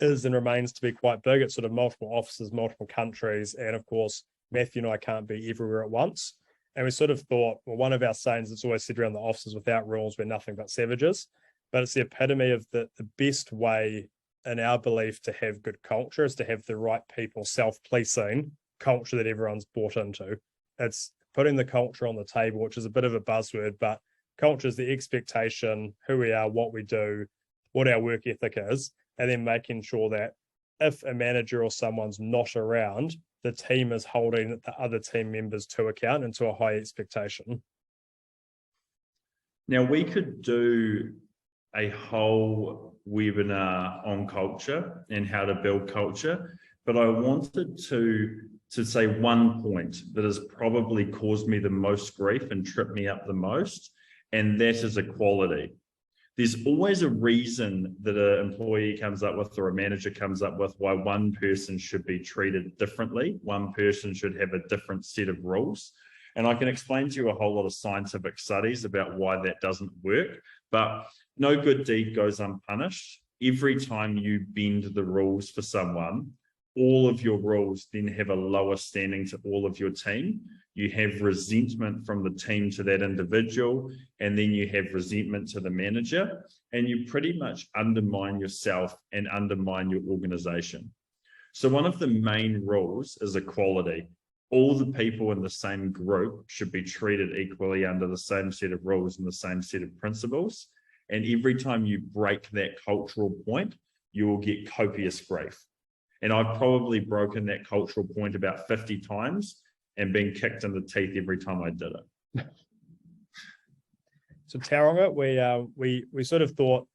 is and remains to be quite big. It's sort of multiple offices, multiple countries. And of course, Matthew and I can't be everywhere at once. And we sort of thought, well, one of our sayings that's always said around the offices, without rules, we're nothing but savages. But it's the epitome of the best way, in our belief, to have good culture is to have the right people, self-policing culture that everyone's bought into. It's putting the culture on the table, which is a bit of a buzzword, but culture is the expectation, who we are, what we do, what our work ethic is, and then making sure that if a manager or someone's not around, the team is holding the other team members to account and to a high expectation. Now, we could do a whole webinar on culture and how to build culture, but I wanted to say one point that has probably caused me the most grief and tripped me up the most, and that is equality. There's always a reason that an employee comes up with, or a manager comes up with, why one person should be treated differently. One person should have a different set of rules. And I can explain to you a whole lot of scientific studies about why that doesn't work, but no good deed goes unpunished. Every time you bend the rules for someone, all of your rules then have a lower standing to all of your team. You have resentment from the team to that individual, and then you have resentment to the manager, and you pretty much undermine yourself and undermine your organization. So one of the main rules is equality. All the people in the same group should be treated equally under the same set of rules and the same set of principles. And every time you break that cultural point, you will get copious grief. And I've probably broken that cultural point about 50 times and been kicked in the teeth every time I did it. So Tauranga, we sort of thought,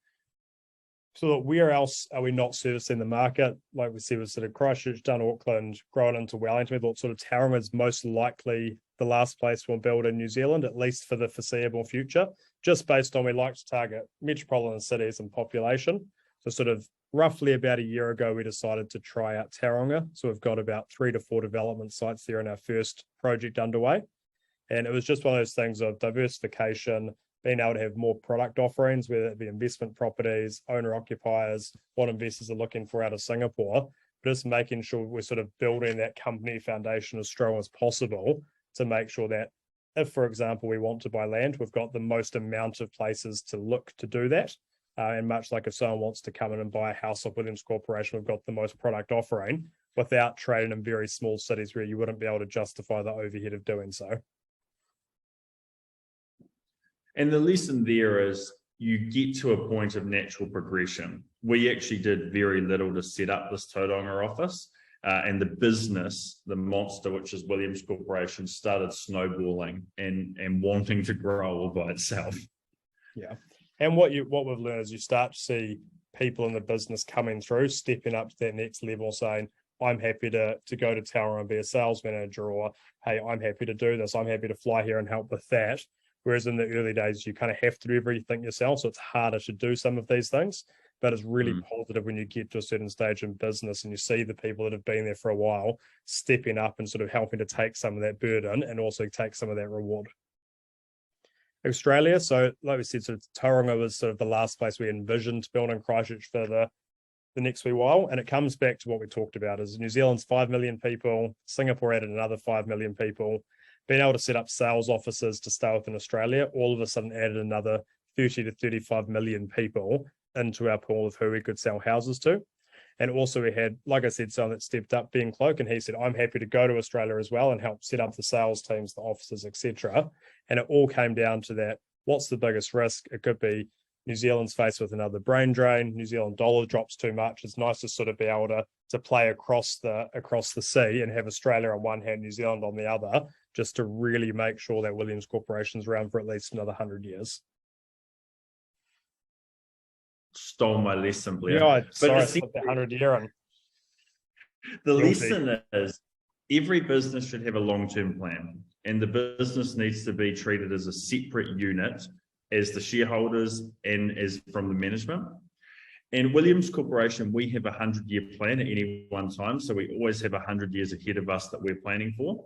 so where else are we not servicing the market? Like we said, we're sort of Christchurch, done Auckland, grown into Wellington. We thought sort of Tauranga is most likely the last place we'll build in New Zealand, at least for the foreseeable future, just based on we like to target metropolitan cities and population. So sort of roughly about a year ago, we decided to try out Tauranga. So we've got about 3 to 4 development sites there in our first project underway. And it was just one of those things of diversification, being able to have more product offerings, whether it be investment properties, owner occupiers, what investors are looking for out of Singapore, but just making sure we're sort of building that company foundation as strong as possible to make sure that if, for example, we want to buy land, we've got the most amount of places to look to do that. And much like if someone wants to come in and buy a house off Williams Corporation, we've got the most product offering without trading in very small cities where you wouldn't be able to justify the overhead of doing so. And the lesson there is you get to a point of natural progression. We actually did very little to set up this Tauranga office, and the business, the monster, which is Williams Corporation, started snowballing and wanting to grow all by itself. Yeah. And what we've learned is you start to see people in the business coming through, stepping up to that next level, saying, I'm happy to go to Tauranga and be a sales manager, or, hey, I'm happy to do this. I'm happy to fly here and help with that. Whereas in the early days, you kind of have to do everything yourself. So it's harder to do some of these things, but it's really positive when you get to a certain stage in business and you see the people that have been there for a while stepping up and sort of helping to take some of that burden and also take some of that reward. Australia, so like we said, sort of Tauranga was sort of the last place we envisioned building Christchurch for the next wee while. And it comes back to what we talked about is New Zealand's 5 million people, Singapore added another 5 million people. Being able to set up sales offices to stay within Australia, all of a sudden added another 30 to 35 million people into our pool of who we could sell houses to. And also we had, like I said, someone that stepped up, Ben Cloak, and he said, I'm happy to go to Australia as well and help set up the sales teams, the offices, etc. And it all came down to that. What's the biggest risk? It could be New Zealand's faced with another brain drain. New Zealand dollar drops too much. It's nice to sort of be able to play across the sea and have Australia on one hand, New Zealand on the other, just to really make sure that Williams Corporation's around for at least another 100 years. Stole my lesson, Blair. Yeah, sorry, I slipped that 100-year in. The lesson is every business should have a long-term plan, and the business needs to be treated as a separate unit as the shareholders and as from the management. And Williams Corporation, we have a 100-year plan at any one time, so we always have 100 years ahead of us that we're planning for.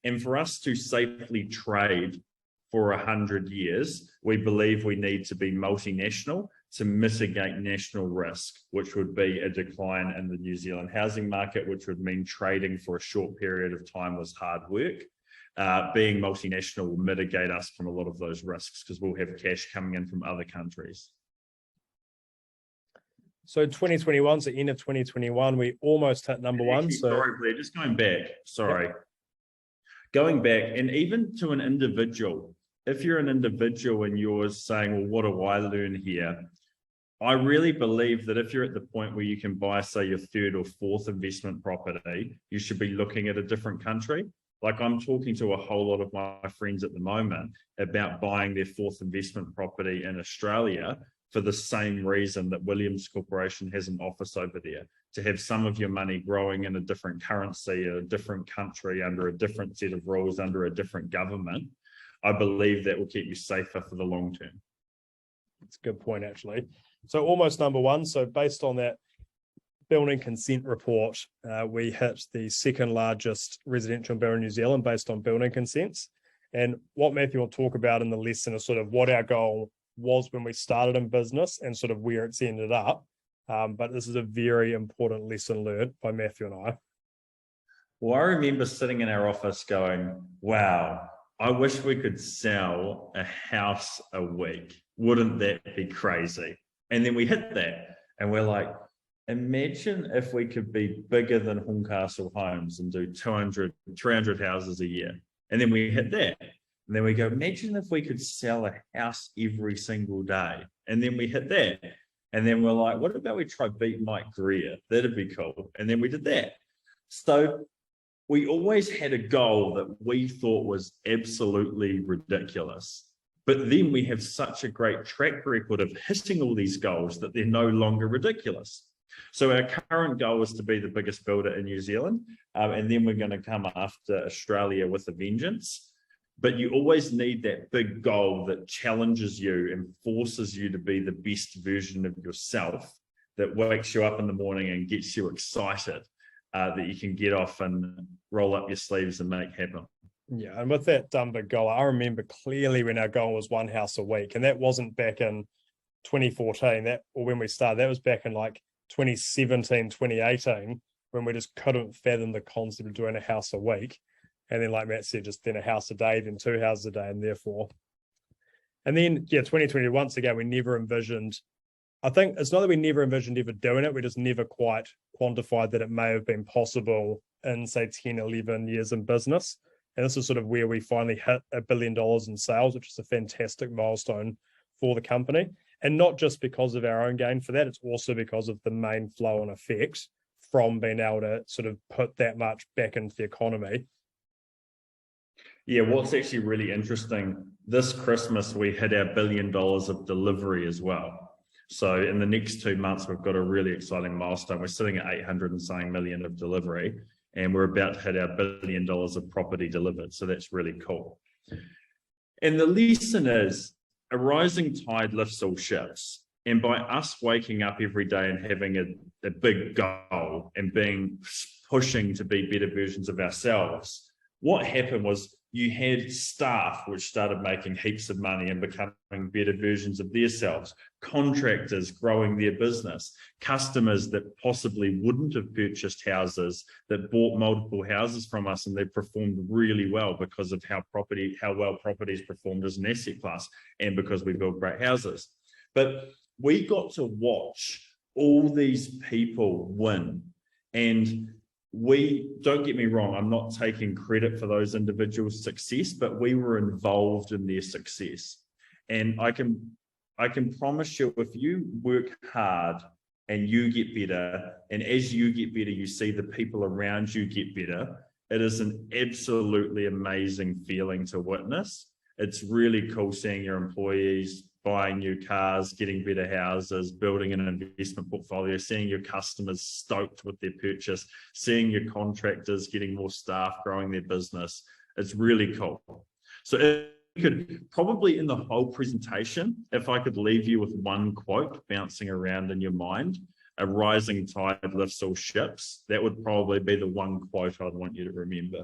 And for us to safely trade for 100 years, we believe we need to be multinational to mitigate national risk, which would be a decline in the New Zealand housing market, which would mean trading for a short period of time was hard work. Being multinational will mitigate us from a lot of those risks because we'll have cash coming in from other countries. So 2021, so end of 2021, we almost hit number one. Sorry, Blair, just going back. Sorry. Yep. Going back, and even to an individual, if you're an individual and you're saying, well, what do I learn here? I really believe that if you're at the point where you can buy, say, your third or fourth investment property, you should be looking at a different country. Like I'm talking to a whole lot of my friends at the moment about buying their fourth investment property in Australia for the same reason that Williams Corporation has an office over there, to have some of your money growing in a different currency, a different country, under a different set of rules, under a different government. I believe that will keep you safer for the long term. That's a good point, actually. So almost number one. So based on that building consent report, we hit the second largest residential builder in New Zealand based on building consents. And what Matthew will talk about in the lesson is sort of what our goal was when we started in business and sort of where it's ended up. But this is a very important lesson learned by Matthew and I. Well, I remember sitting in our office going, wow, I wish we could sell a house a week. Wouldn't that be crazy? And then we hit that and we're like, imagine if we could be bigger than Horncastle Homes and do 300 houses a year. And then we hit that. And then we go, imagine if we could sell a house every single day. And then we hit that. And then we're like, what about we try beat Mike Greer? That'd be cool. And then we did that. So we always had a goal that we thought was absolutely ridiculous. But then we have such a great track record of hitting all these goals that they're no longer ridiculous. So our current goal is to be the biggest builder in New Zealand. And then we're going to come after Australia with a vengeance. But you always need that big goal that challenges you and forces you to be the best version of yourself, that wakes you up in the morning and gets you excited, that you can get off and roll up your sleeves and make happen. Yeah, and with that big goal, I remember clearly when our goal was one house a week, and that wasn't back in 2014, or when we started, that was back in like 2017, 2018, when we just couldn't fathom the concept of doing a house a week. And then, like Matt said, just then a house a day, then 2 houses a day, and therefore. And then, 2020, once again, we never envisioned, I think it's not that we never envisioned ever doing it, we just never quite quantified that it may have been possible in, say, 10, 11 years in business. And this is sort of where we finally hit $1 billion in sales, which is a fantastic milestone for the company. And not just because of our own gain for that, it's also because of the main flow and effect from being able to sort of put that much back into the economy. Yeah, what's actually really interesting, this Christmas, we hit our $1 billion of delivery as well. So in the next 2 months, we've got a really exciting milestone. We're sitting at 800 and something million of delivery, and we're about to hit our $1 billion of property delivered. So that's really cool. And the lesson is, a rising tide lifts all ships. And by us waking up every day and having a big goal and pushing to be better versions of ourselves, what happened was you had staff which started making heaps of money and becoming better versions of themselves, contractors growing their business, customers that possibly wouldn't have purchased houses that bought multiple houses from us, and they performed really well because of how well properties performed as an asset class, and because we build great houses. But we got to watch all these people win. And don't get me wrong, I'm not taking credit for those individuals' success, but we were involved in their success. And I can promise you, if you work hard and you get better, and as you get better, you see the people around you get better, it is an absolutely amazing feeling to witness. It's really cool seeing your employees buying new cars, getting better houses, building an investment portfolio, seeing your customers stoked with their purchase, seeing your contractors getting more staff, growing their business. It's really cool. So if you could probably, in the whole presentation, if I could leave you with one quote bouncing around in your mind, a rising tide lifts all ships, that would probably be the one quote I'd want you to remember.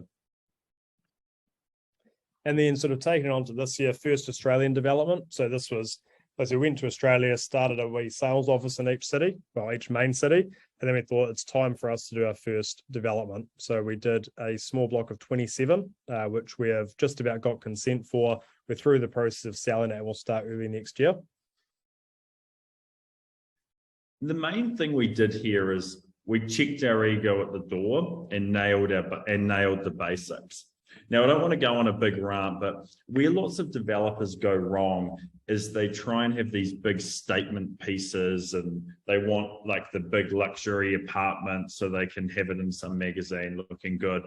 And then sort of taking on to this year, first Australian development. So this was, as we went to Australia, started a wee sales office in each city, well, each main city. And then we thought it's time for us to do our first development. So we did a small block of 27, which we have just about got consent for. We're through the process of selling it and we'll start early next year. The main thing we did here is we checked our ego at the door and nailed the basics. Now, I don't want to go on a big rant, but where lots of developers go wrong is they try and have these big statement pieces, and they want like the big luxury apartment so they can have it in some magazine looking good.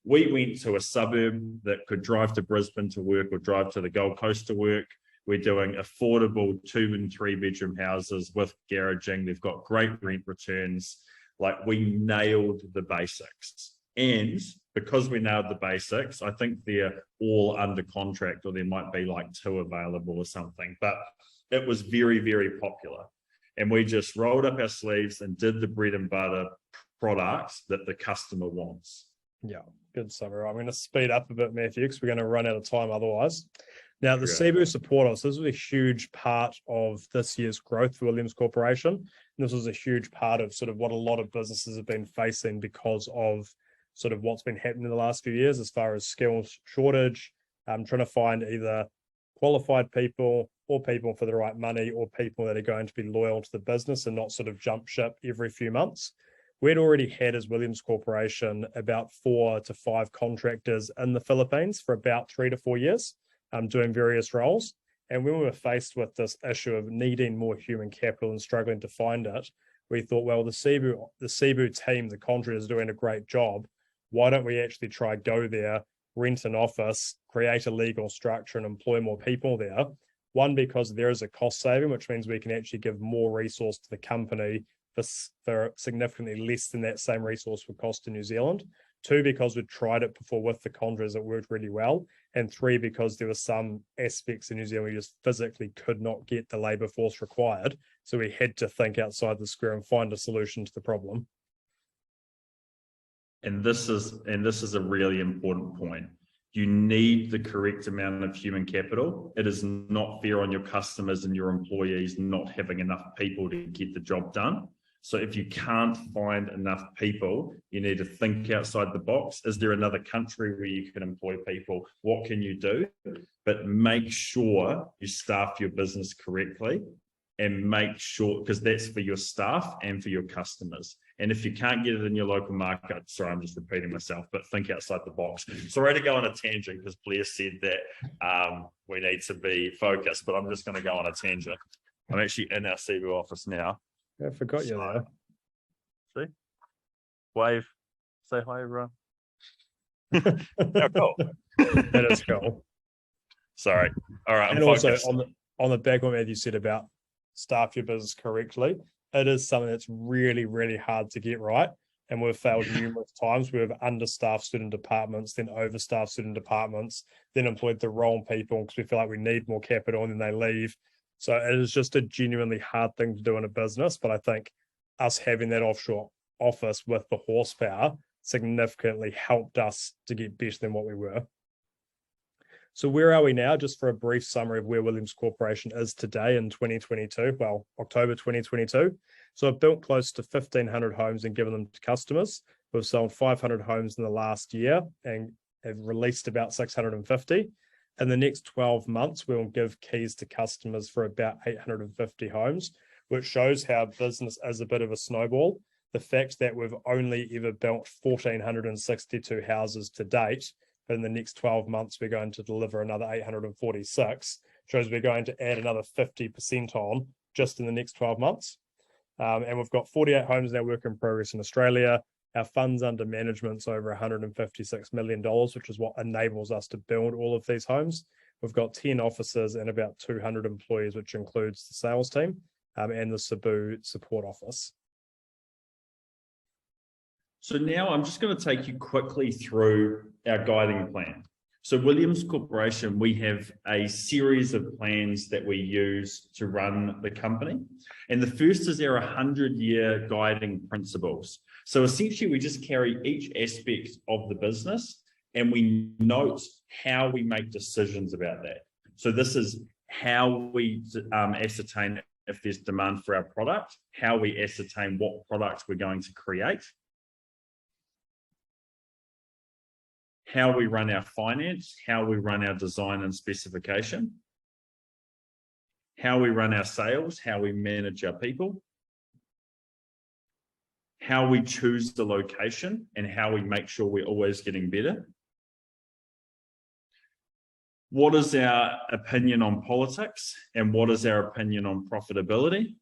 We went to a suburb that could drive to Brisbane to work or drive to the Gold Coast to work. We're doing affordable 2 and 3 bedroom houses with garaging. They've got great rent returns. Like, we nailed the basics. And because we nailed the basics, I think they're all under contract, or there might be like 2 available or something, but it was very, very popular. And we just rolled up our sleeves and did the bread and butter products that the customer wants. Yeah, good summary. I'm going to speed up a bit, Matthew, because we're going to run out of time otherwise. Now, the Cebu support us, this was a huge part of this year's growth for Williams Corporation. And this was a huge part of sort of what a lot of businesses have been facing because of sort of what's been happening in the last few years as far as skills shortage, trying to find either qualified people or people for the right money, or people that are going to be loyal to the business and not sort of jump ship every few months. We'd already had, as Williams Corporation, about 4 to 5 contractors in the Philippines for about 3 to 4 years, doing various roles. And when we were faced with this issue of needing more human capital and struggling to find it, we thought, well, the Cebu team, the contractors, is doing a great job. Why don't we actually try go there, rent an office, create a legal structure, and employ more people there? One, because there is a cost saving, which means we can actually give more resource to the company for significantly less than that same resource would cost in New Zealand. 2, because we'd tried it before with the contractors, it worked really well. And 3, because there were some aspects in New Zealand we just physically could not get the labour force required. So we had to think outside the square and find a solution to the problem. And this is a really important point. You need the correct amount of human capital. It is not fair on your customers and your employees not having enough people to get the job done. So if you can't find enough people, you need to think outside the box. Is there another country where you can employ people? What can you do? But make sure you staff your business correctly, and make sure, because that's for your staff and for your customers. And if you can't get it in your local market, sorry, I'm just repeating myself, but think outside the box. Sorry to go on a tangent because Blair said that we need to be focused, but I'm just going to go on a tangent. I'm actually in our Cebu office now. I forgot you there. See? Wave. Say hi, everyone. How cool. That is cool. Sorry. All right. And also on the back of what you said about staff your business correctly, it is something that's really, really hard to get right. And we've failed numerous times. We've understaffed certain departments, then overstaffed certain departments, then employed the wrong people because we feel like we need more capital and then they leave. So it is just a genuinely hard thing to do in a business. But I think us having that offshore office with the horsepower significantly helped us to get better than what we were. So where are we now? Just for a brief summary of where Williams Corporation is today in 2022, well, October 2022. So I've built close to 1,500 homes and given them to customers. We've sold 500 homes in the last year and have released about 650. In the next 12 months, we'll give keys to customers for about 850 homes, which shows how business is a bit of a snowball. The fact that we've only ever built 1,462 houses to date, but in the next 12 months, we're going to deliver another 846, shows we're going to add another 50% on just in the next 12 months. And we've got 48 homes now work in progress in Australia. Our funds under management's over $156 million, which is what enables us to build all of these homes. We've got 10 offices and about 200 employees, which includes the sales team and the Cebu support office. So now I'm just going to take you quickly through our guiding plan. So Williams Corporation, we have a series of plans that we use to run the company. And the first is our 100-year guiding principles. So essentially, we just carry each aspect of the business and we note how we make decisions about that. So this is how we ascertain if there's demand for our product, how we ascertain what product we're going to create, how we run our finance, how we run our design and specification, how we run our sales, how we manage our people, how we choose the location, and how we make sure we're always getting better. What is our opinion on politics, and what is our opinion on profitability?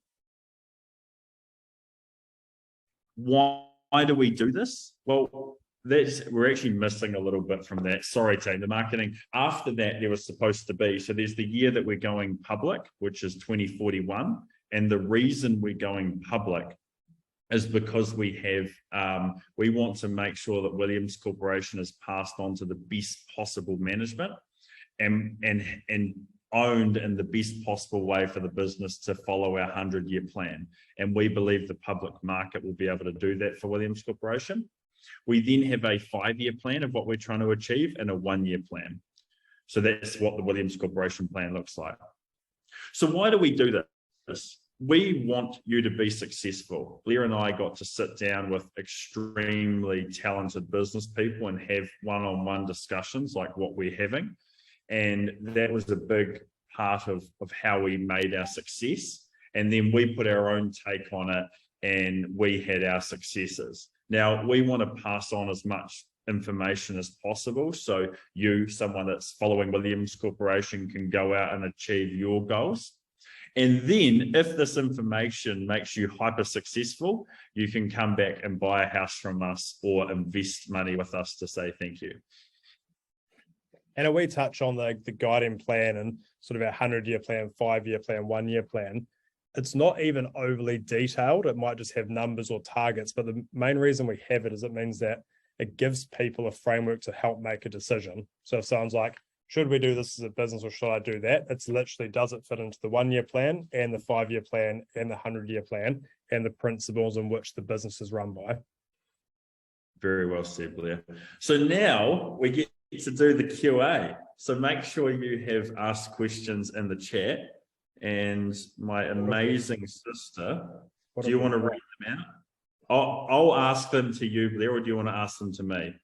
Why do we do this? Well, we're actually missing a little bit from that. Sorry, team, the marketing. After that, there was supposed to be, so there's the year that we're going public, which is 2041. And the reason we're going public is because we want to make sure that Williams Corporation is passed on to the best possible management and owned in the best possible way for the business to follow our 100-year plan. And we believe the public market will be able to do that for Williams Corporation. We then have a 5-year plan of what we're trying to achieve and a 1-year plan. So that's what the Williams Corporation plan looks like. So why do we do this? We want you to be successful. Blair and I got to sit down with extremely talented business people and have one-on-one discussions like what we're having. And that was a big part of how we made our success. And then we put our own take on it and we had our successes. Now, we want to pass on as much information as possible. So you, someone that's following Williams Corporation, can go out and achieve your goals. And then if this information makes you hyper successful, you can come back and buy a house from us or invest money with us to say thank you. And we touch on the guiding plan and sort of our 100-year plan, 5-year plan, 1-year plan. It's not even overly detailed. It might just have numbers or targets, but the main reason we have it is it means that it gives people a framework to help make a decision. So if someone's like, should we do this as a business or should I do that? It's literally, does it fit into the 1-year plan and the 5-year plan and the 100-year plan and the principles in which the business is run by? Very well said, Blair. So now we get to do the QA. So make sure you have asked questions in the chat. And my amazing sister, do you want to read them out? I'll ask them to you, Blair, or do you want to ask them to me?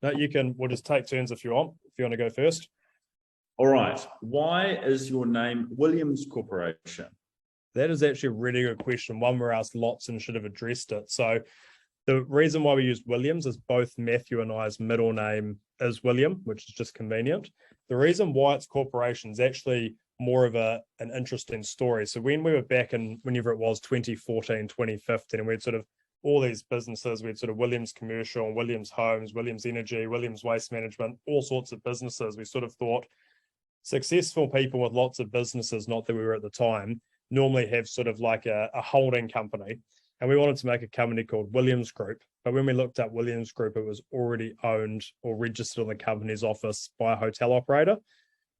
No, you can. We'll just take turns if you want to go first. All right. Why is your name Williams Corporation? That is actually a really good question. One we're asked lots and should have addressed it. So the reason why we used Williams is both Matthew and I's middle name is William, which is just convenient. The reason why it's corporation is actually more of an interesting story. So when we were back in, whenever it was, 2014, 2015, and we had sort of all these businesses, we had sort of Williams Commercial, Williams Homes, Williams Energy, Williams Waste Management, all sorts of businesses. We sort of thought successful people with lots of businesses, not that we were at the time, normally have sort of like a holding company. And we wanted to make a company called Williams Group. But when we looked at Williams Group, it was already owned or registered on the company's office by a hotel operator.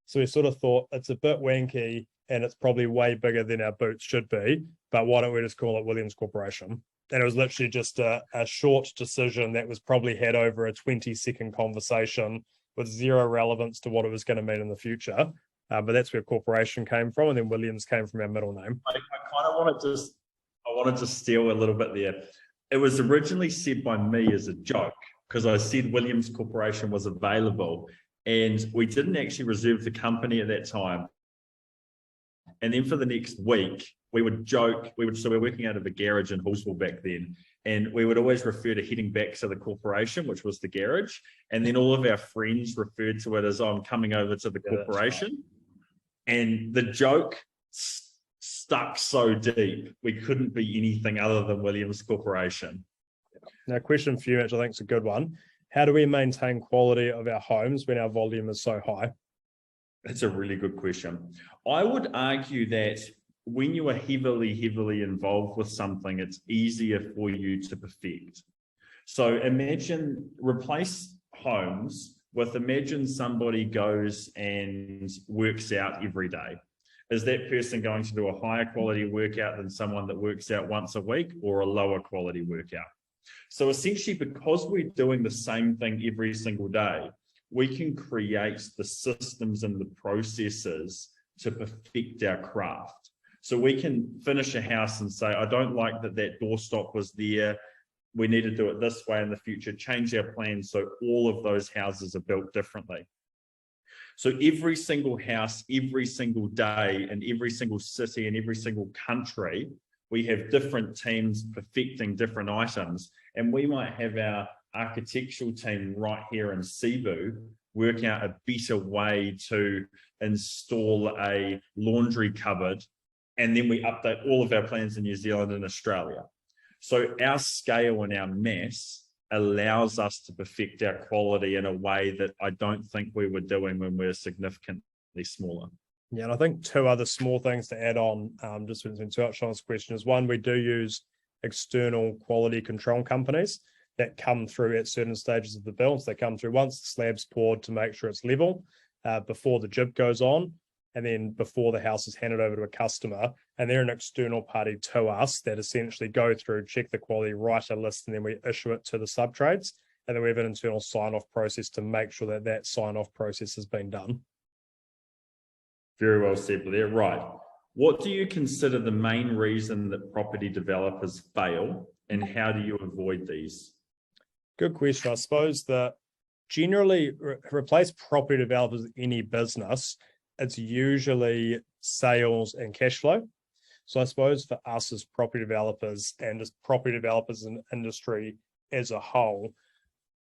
So we sort of thought it's a bit wanky and it's probably way bigger than our boots should be, but why don't we just call it Williams Corporation? And it was literally just a short decision that was probably had over a 20-second conversation with zero relevance to what it was going to mean in the future. But that's where corporation came from, and then Williams came from our middle name. I kind of wanted to steal a little bit there. It was originally said by me as a joke because I said Williams Corporation was available. And we didn't actually reserve the company at that time. And then for the next week, we would joke, so we're working out of a garage in Hallsville back then. And we would always refer to heading back to the corporation, which was the garage. And then all of our friends referred to it as, I'm coming over to the corporation. Right. And the joke stuck so deep, we couldn't be anything other than Williams Corporation. Now, question for you, which I think is a good one. How do we maintain quality of our homes when our volume is so high? That's a really good question. I would argue that when you are heavily involved with something, it's easier for you to perfect. So replace homes with, imagine somebody goes and works out every day. Is that person going to do a higher quality workout than someone that works out once a week, or a lower quality workout? So essentially, because we're doing the same thing every single day, we can create the systems and the processes to perfect our craft. So we can finish a house and say, I don't like that doorstop was there. We need to do it this way in the future, change our plans so all of those houses are built differently. So every single house, every single day, in every single city and every single country, we have different teams perfecting different items. And we might have our architectural team right here in Cebu work out a better way to install a laundry cupboard. And then we update all of our plans in New Zealand and Australia. So our scale and our mass allows us to perfect our quality in a way that I don't think we were doing when we were significantly smaller. Yeah, and I think two other small things to add on, just to touch on this question, is one, we do use external quality control companies that come through at certain stages of the build. So they come through once the slab's poured to make sure it's level, before the jib goes on, and then before the house is handed over to a customer. And they're an external party to us that essentially go through, check the quality, write a list, and then we issue it to the sub-trades. And then we have an internal sign-off process to make sure that that sign-off process has been done. Very well said, Blair. Right. What do you consider the main reason that property developers fail, and how do you avoid these? Good question. I suppose that generally replace property developers in any business. it's usually sales and cash flow. So I suppose for us as property developers and as property developers in industry as a whole,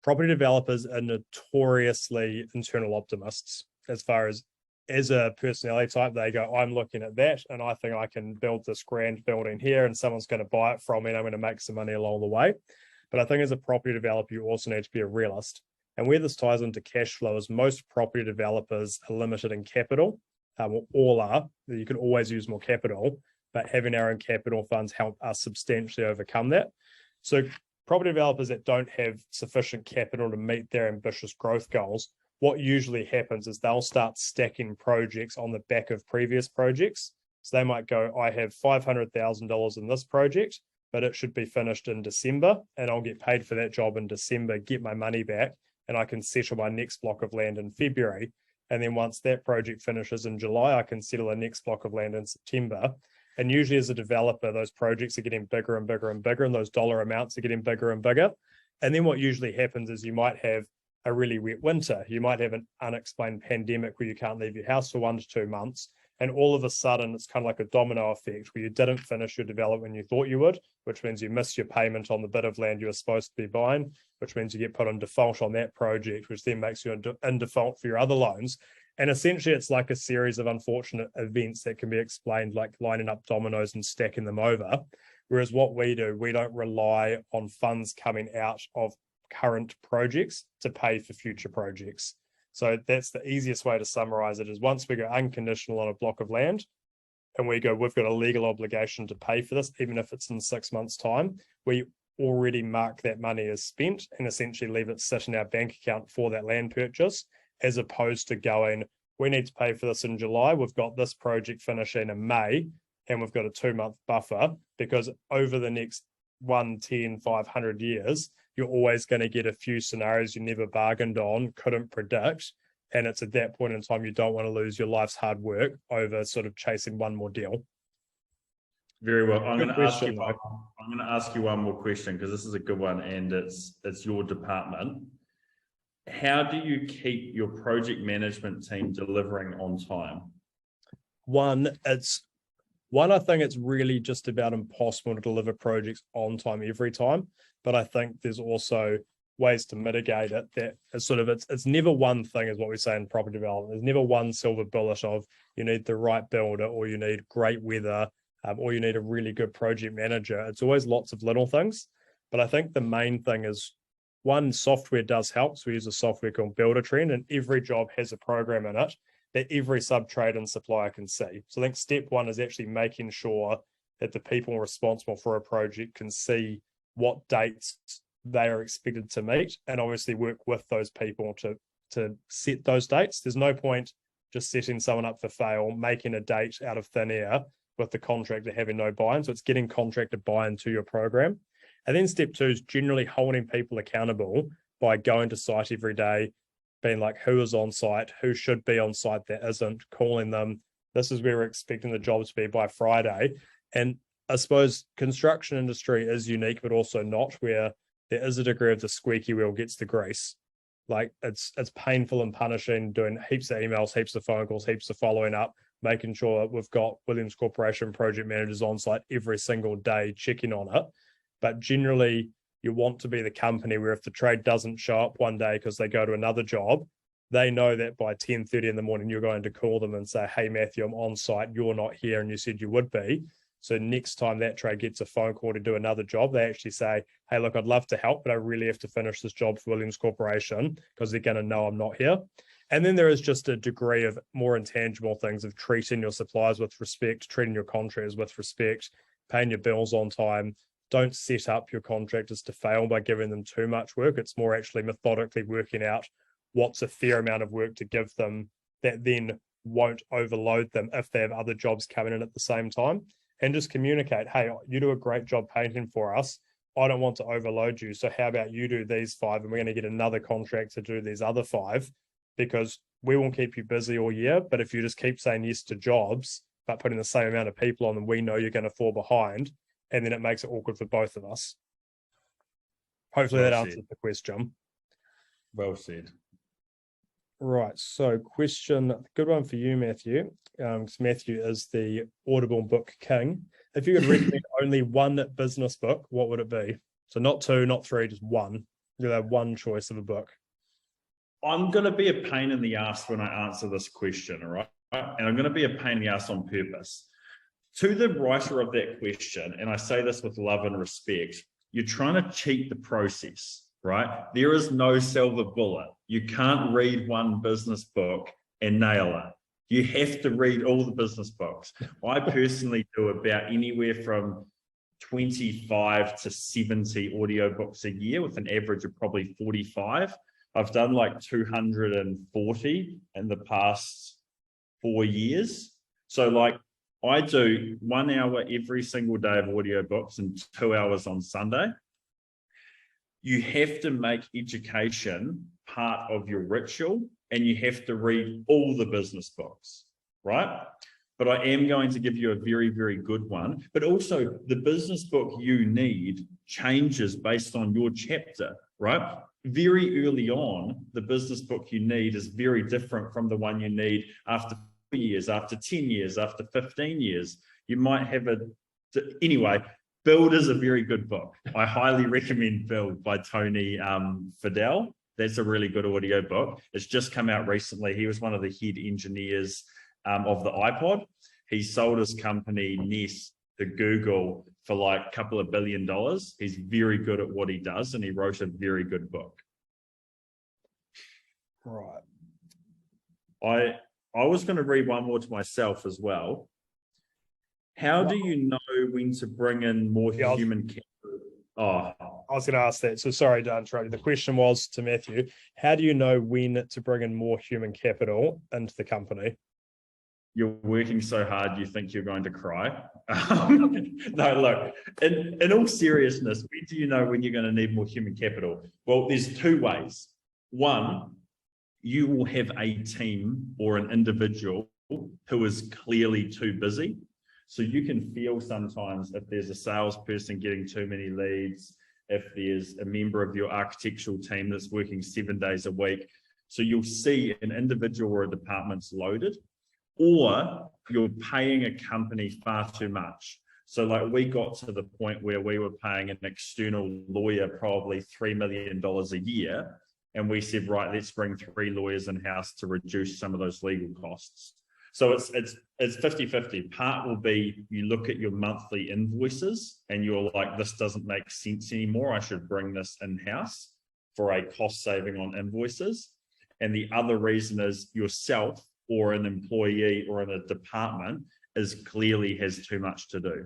property developers are notoriously internal optimists as far as a personality type. They go, I'm looking at that and I think I can build this grand building here and someone's going to buy it from me and I'm going to make some money along the way. But I think as a property developer, you also need to be a realist. And where this ties into cash flow is most property developers are limited in capital, all are. You can always use more capital, but having our own capital funds help us substantially overcome that. So property developers that don't have sufficient capital to meet their ambitious growth goals, what usually happens is they'll start stacking projects on the back of previous projects. So they might go, I have $500,000 in this project, but it should be finished in December, and I'll get paid for that job in December, get my money back, and I can settle my next block of land in February. And then once that project finishes in July, I can settle the next block of land in September. And usually as a developer, those projects are getting bigger and bigger and bigger, and those dollar amounts are getting bigger and bigger. And then what usually happens is you might have a really wet winter. You might have an unexplained pandemic where you can't leave your house for 1 to 2 months. And all of a sudden, it's kind of like a domino effect where you didn't finish your development when you thought you would, which means you miss your payment on the bit of land you were supposed to be buying, which means you get put on default on that project, which then makes you in default for your other loans. And essentially, it's like a series of unfortunate events that can be explained like lining up dominoes and stacking them over. Whereas what we do, we don't rely on funds coming out of current projects to pay for future projects. So that's the easiest way to summarize it, is once we go unconditional on a block of land and we go, we've got a legal obligation to pay for this, even if it's in 6 months' time, we already mark that money as spent and essentially leave it sit in our bank account for that land purchase, as opposed to going, we need to pay for this in July, we've got this project finishing in May, and we've got a 2-month buffer, because over the next 1, 10, 500 years, you're always going to get a few scenarios you never bargained on, couldn't predict. And it's at that point in time, you don't want to lose your life's hard work over sort of chasing one more deal. Very well. I'm going to ask you one more question, because this is a good one and it's your department. How do you keep your project management team delivering on time? I think it's really just about impossible to deliver projects on time every time. But I think there's also ways to mitigate it. That it's never one thing, is what we say in property development. There's never one silver bullet of you need the right builder, or you need great weather, or you need a really good project manager. It's always lots of little things. But I think the main thing is, one, software does help. So we use a software called Builder Trend, and every job has a program in it that every sub-trade and supplier can see. So I think step one is actually making sure that the people responsible for a project can see what dates they are expected to meet, and obviously work with those people to set those dates. There's no point just setting someone up for fail, making a date out of thin air with the contractor having no buy-in. So it's getting contractor buy-in to your program. And then step two is generally holding people accountable by going to site every day, being like, who is on site, who should be on site that isn't, calling them. This is where we're expecting the job to be by Friday. And I suppose construction industry is unique, but also not, where there is a degree of the squeaky wheel gets the grease. Like it's painful and punishing, doing heaps of emails, heaps of phone calls, heaps of following up, making sure we've got Williams Corporation project managers on site every single day checking on it. But generally, you want to be the company where if the trade doesn't show up one day because they go to another job, they know that by 10:30 in the morning, you're going to call them and say, hey, Matthew, I'm on site. You're not here. And you said you would be. So next time that trade gets a phone call to do another job, they actually say, hey, look, I'd love to help, but I really have to finish this job for Williams Corporation, because they're going to know I'm not here. And then there is just a degree of more intangible things of treating your suppliers with respect, treating your contractors with respect, paying your bills on time. Don't set up your contractors to fail by giving them too much work. It's more actually methodically working out what's a fair amount of work to give them that then won't overload them if they have other jobs coming in at the same time. And just communicate, hey, you do a great job painting for us. I don't want to overload you. So how about you do these 5 and we're going to get another contract to do these other 5, because we won't keep you busy all year. But if you just keep saying yes to jobs, but putting the same amount of people on them, we know you're going to fall behind. And then it makes it awkward for both of us. Hopefully that answers the question. Well said. Right. So good one for you, Matthew. Because Matthew is the Audible book king. If you could recommend only one business book, what would it be? So not two, not three, just one. You have one choice of a book. I'm going to be a pain in the ass when I answer this question, all right? And I'm going to be a pain in the ass on purpose. To the writer of that question, and I say this with love and respect, you're trying to cheat the process, right? There is no silver bullet. You can't read one business book and nail it. You have to read all the business books. I personally do about anywhere from 25 to 70 audiobooks a year with an average of probably 45. I've done like 240 in the past 4 years. So like I do 1 hour every single day of audiobooks and 2 hours on Sunday. You have to make education part of your ritual and you have to read all the business books, right? But I am going to give you a very, very good one. But also the business book you need changes based on your chapter, right? Very early on, the business book you need is very different from the one you need after 4 years, after 10 years, after 15 years. You might have anyway, Build is a very good book. I highly recommend Build by Tony Fidel. That's a really good audio book. It's just come out recently. He was one of the head engineers of the iPod. He sold his company Nest to Google for like a couple of $1 billion. He's very good at what he does, and he wrote a very good book. Right. I was going to read one more to myself as well. How do you know when to bring in more human capital? Oh, I was going to ask that. So sorry to interrupt you. The question was to Matthew, how do you know when to bring in more human capital into the company? You're working so hard, you think you're going to cry. No, look, in all seriousness, when do you know when you're going to need more human capital? Well, there's two ways. One, you will have a team or an individual who is clearly too busy. So you can feel sometimes if there's a salesperson getting too many leads, if there's a member of your architectural team that's working 7 days a week. So you'll see an individual or a department's loaded, or you're paying a company far too much. So like we got to the point where we were paying an external lawyer probably $3 million a year. And we said, right, let's bring 3 lawyers in-house to reduce some of those legal costs. So it's 50-50. Part will be you look at your monthly invoices and you're like, this doesn't make sense anymore. I should bring this in-house for a cost saving on invoices. And the other reason is yourself or an employee or in a department clearly has too much to do.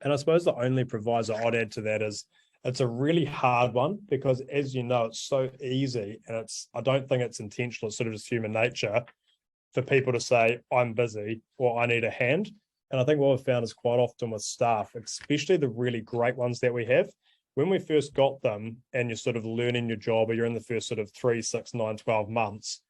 And I suppose the only proviso I'd add to that is it's a really hard one because, as you know, it's so easy and I don't think it's intentional. It's sort of just human nature for people to say, I'm busy or I need a hand. And I think what we've found is quite often with staff, especially the really great ones that we have, when we first got them and you're sort of learning your job or you're in the first sort of 3, 6, 9, 12 months,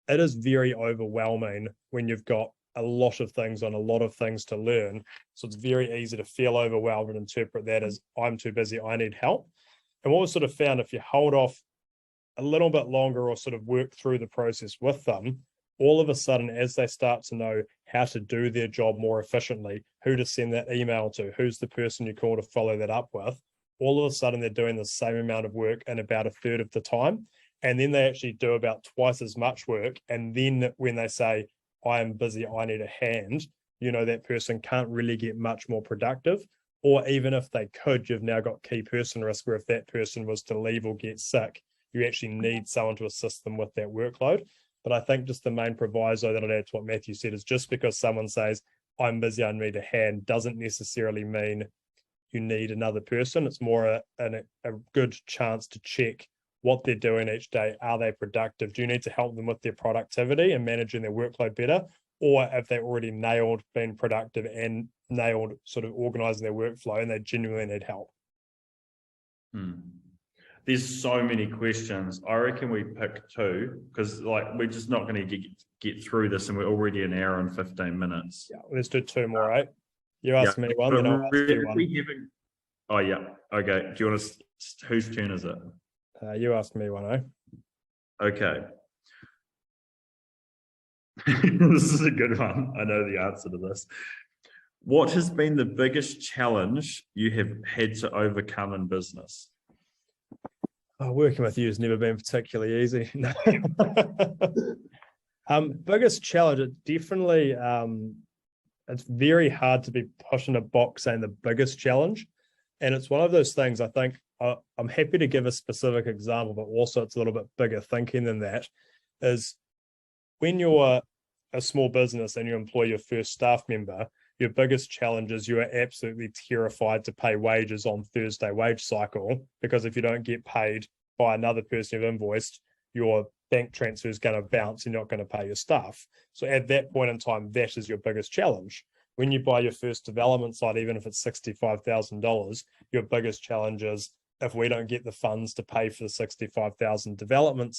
it is very overwhelming when you've got a lot of things on, a lot of things to learn. So it's very easy to feel overwhelmed and interpret that as I'm too busy, I need help. And what we sort of found, if you hold off a little bit longer or sort of work through the process with them, all of a sudden, as they start to know how to do their job more efficiently, who to send that email to, who's the person you call to follow that up with, all of a sudden they're doing the same amount of work in about a third of the time. And then they actually do about twice as much work. And then when they say, I am busy, I need a hand, you know, that person can't really get much more productive. Or even if they could, you've now got key person risk where if that person was to leave or get sick, you actually need someone to assist them with that workload. But I think just the main proviso that I'd add to what Matthew said is just because someone says, I'm busy, I need a hand, doesn't necessarily mean you need another person. It's more a good chance to check what they're doing each day. Are they productive? Do you need to help them with their productivity and managing their workload better? Or have they already nailed being productive and nailed sort of organizing their workflow and they genuinely need help? There's so many questions. I reckon we pick 2 because like we're just not going to get through this and we're already an hour and 15 minutes. Yeah, let's do 2 more, right? You ask me one, then I'll ask you one. Oh, yeah. Okay. Do you want to, whose turn is it? You ask me one, eh? Okay. This is a good one. I know the answer to this. What has been the biggest challenge you have had to overcome in business? Oh, working with you has never been particularly easy. Biggest challenge, it definitely, it's very hard to be put in a box saying the biggest challenge. And it's one of those things, I think, I'm happy to give a specific example, but also it's a little bit bigger thinking than that, is when you're a small business and you employ your first staff member, your biggest challenge is you are absolutely terrified to pay wages on Thursday wage cycle, because if you don't get paid by another person you've invoiced, your bank transfer is going to bounce, you're not going to pay your staff. So at that point in time, that is your biggest challenge. When you buy your first development site, even if it's $65,000, your biggest challenge is, if we don't get the funds to pay for the $65,000 development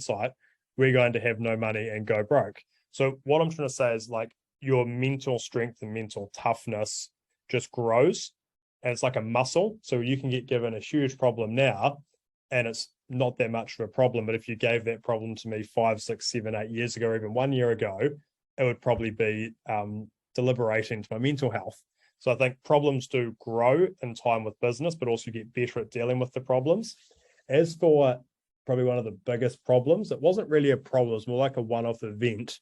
site, we're going to have no money and go broke. So what I'm trying to say is, like, your mental strength and mental toughness just grows, and it's like a muscle. So you can get given a huge problem now and it's not that much of a problem, but if you gave that problem to me 5, 6, 7, 8 years ago, or even 1 year ago, it would probably be deliberating to my mental health. So I think problems do grow in time with business, but also get better at dealing with the problems. As for probably one of the biggest problems, it wasn't really a problem, it was more like a one-off event,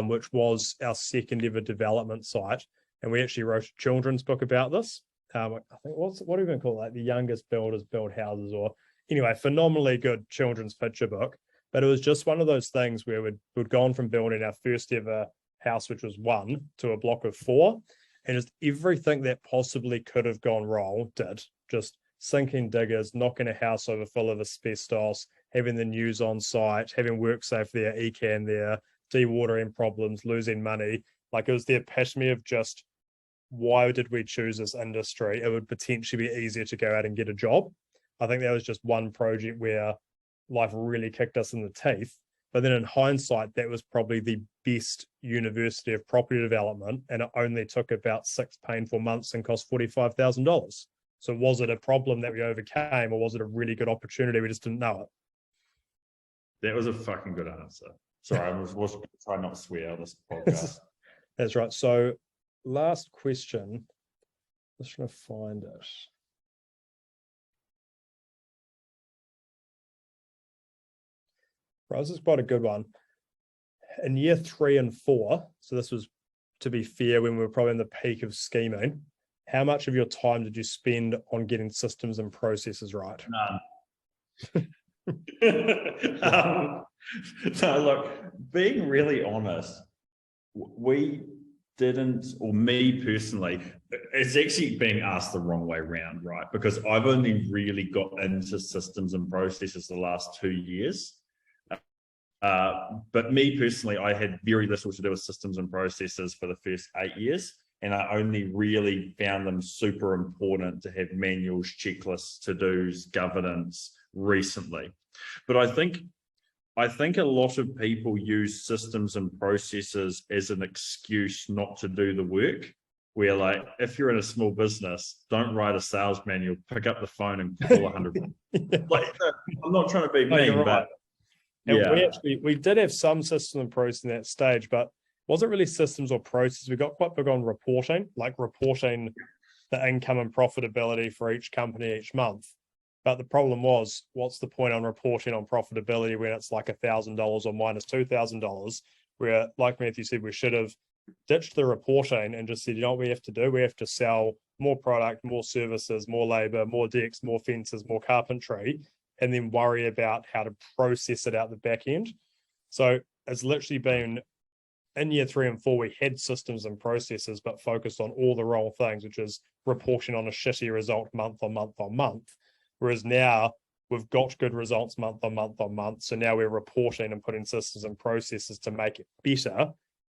which was our second ever development site. And we actually wrote a children's book about this. I think, what do we even call it? Like The Youngest Builders Build Houses, or anyway, phenomenally good children's picture book. But it was just one of those things where we'd gone from building our first ever house, which was 1, to a block of 4. And just everything that possibly could have gone wrong did. Just sinking diggers, knocking a house over full of asbestos, having the news on site, having WorkSafe there, ECAN there, dewatering problems, losing money. Like, it was the epitome of just, why did we choose this industry? It would potentially be easier to go out and get a job. I think that was just one project where life really kicked us in the teeth. But then in hindsight, that was probably the best university of property development, and it only took about 6 painful months and cost $45,000. So was it a problem that we overcame, or was it a really good opportunity? We just didn't know it. That was a fucking good answer. Sorry, I was trying not to swear on this podcast. That's right. So last question. Let's try to find it. Right, this is quite a good one. In year 3 and 4, so this was, to be fair, when we were probably in the peak of scheming, how much of your time did you spend on getting systems and processes right? None. So look, being really honest, we didn't, or me personally, it's actually being asked the wrong way around, right? Because I've only really got into systems and processes the last 2 years. But me personally, I had very little to do with systems and processes for the first 8 years. And I only really found them super important to have manuals, checklists, to-dos, governance recently. But I think a lot of people use systems and processes as an excuse not to do the work. Where, like, if you're in a small business, don't write a sales manual, pick up the phone and call 100. Like, I'm not trying to be mean, but and yeah, we did have some system and process in that stage, but wasn't really systems or process. We got quite big on reporting, like reporting the income and profitability for each company each month. But the problem was, what's the point on reporting on profitability when it's like $1,000 or minus $2,000? Where, like Matthew said, we should have ditched the reporting and just said, you know what we have to do? We have to sell more product, more services, more labor, more decks, more fences, more carpentry, and then worry about how to process it out the back end. So it's literally been, in year 3 and 4, we had systems and processes, but focused on all the wrong things, which is reporting on a shitty result month on month on month. Whereas now we've got good results month on month on month. So now we're reporting and putting systems and processes to make it better.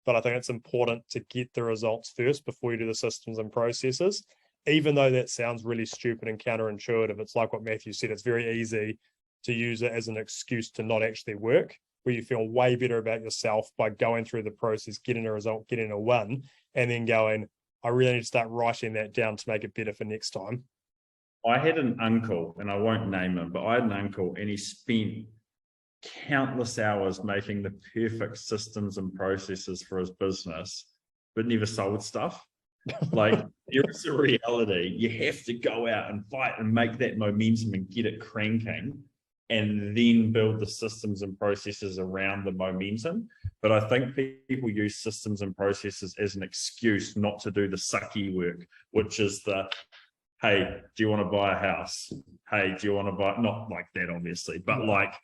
But I think it's important to get the results first before you do the systems and processes. Even though that sounds really stupid and counterintuitive, it's like what Matthew said, it's very easy to use it as an excuse to not actually work, where you feel way better about yourself by going through the process, getting a result, getting a win, and then going, I really need to start writing that down to make it better for next time. I had an uncle, and I won't name him, but I had an uncle, and he spent countless hours making the perfect systems and processes for his business, but never sold stuff. Like, there is a reality. You have to go out and fight and make that momentum and get it cranking, and then build the systems and processes around the momentum. But I think people use systems and processes as an excuse not to do the sucky work, which is the, hey, do you want to buy a house? Hey, do you want to buy, not like that, obviously, but like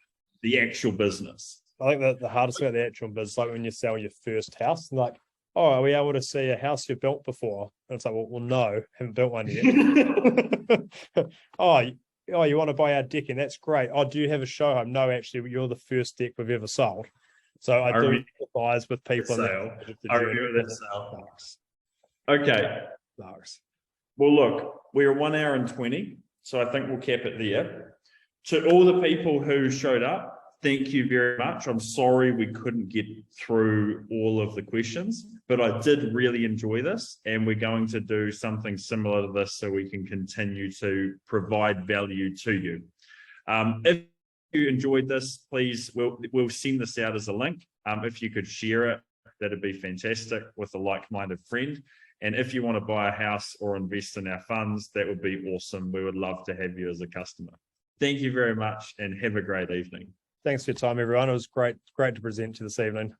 the actual business. I think that the hardest about the actual business, like when you sell your first house, and like, oh, are we able to see a house you've built before? And it's like, well, no, haven't built one yet. oh, you want to buy our deck, and that's great. Oh, do you have a show home? No, actually, you're the first deck we've ever sold. So I do empathize with people. I remember that sale. Okay. Well, look, we're 1 hour and 20, so I think we'll cap it there. To all the people who showed up, thank you very much. I'm sorry we couldn't get through all of the questions, but I did really enjoy this, and we're going to do something similar to this so we can continue to provide value to you. If you enjoyed this, please, we'll send this out as a link. If you could share it, that'd be fantastic with a like-minded friend. And if you want to buy a house or invest in our funds, that would be awesome. We would love to have you as a customer. Thank you very much, and have a great evening. Thanks for your time, everyone. It was great to present to you this evening.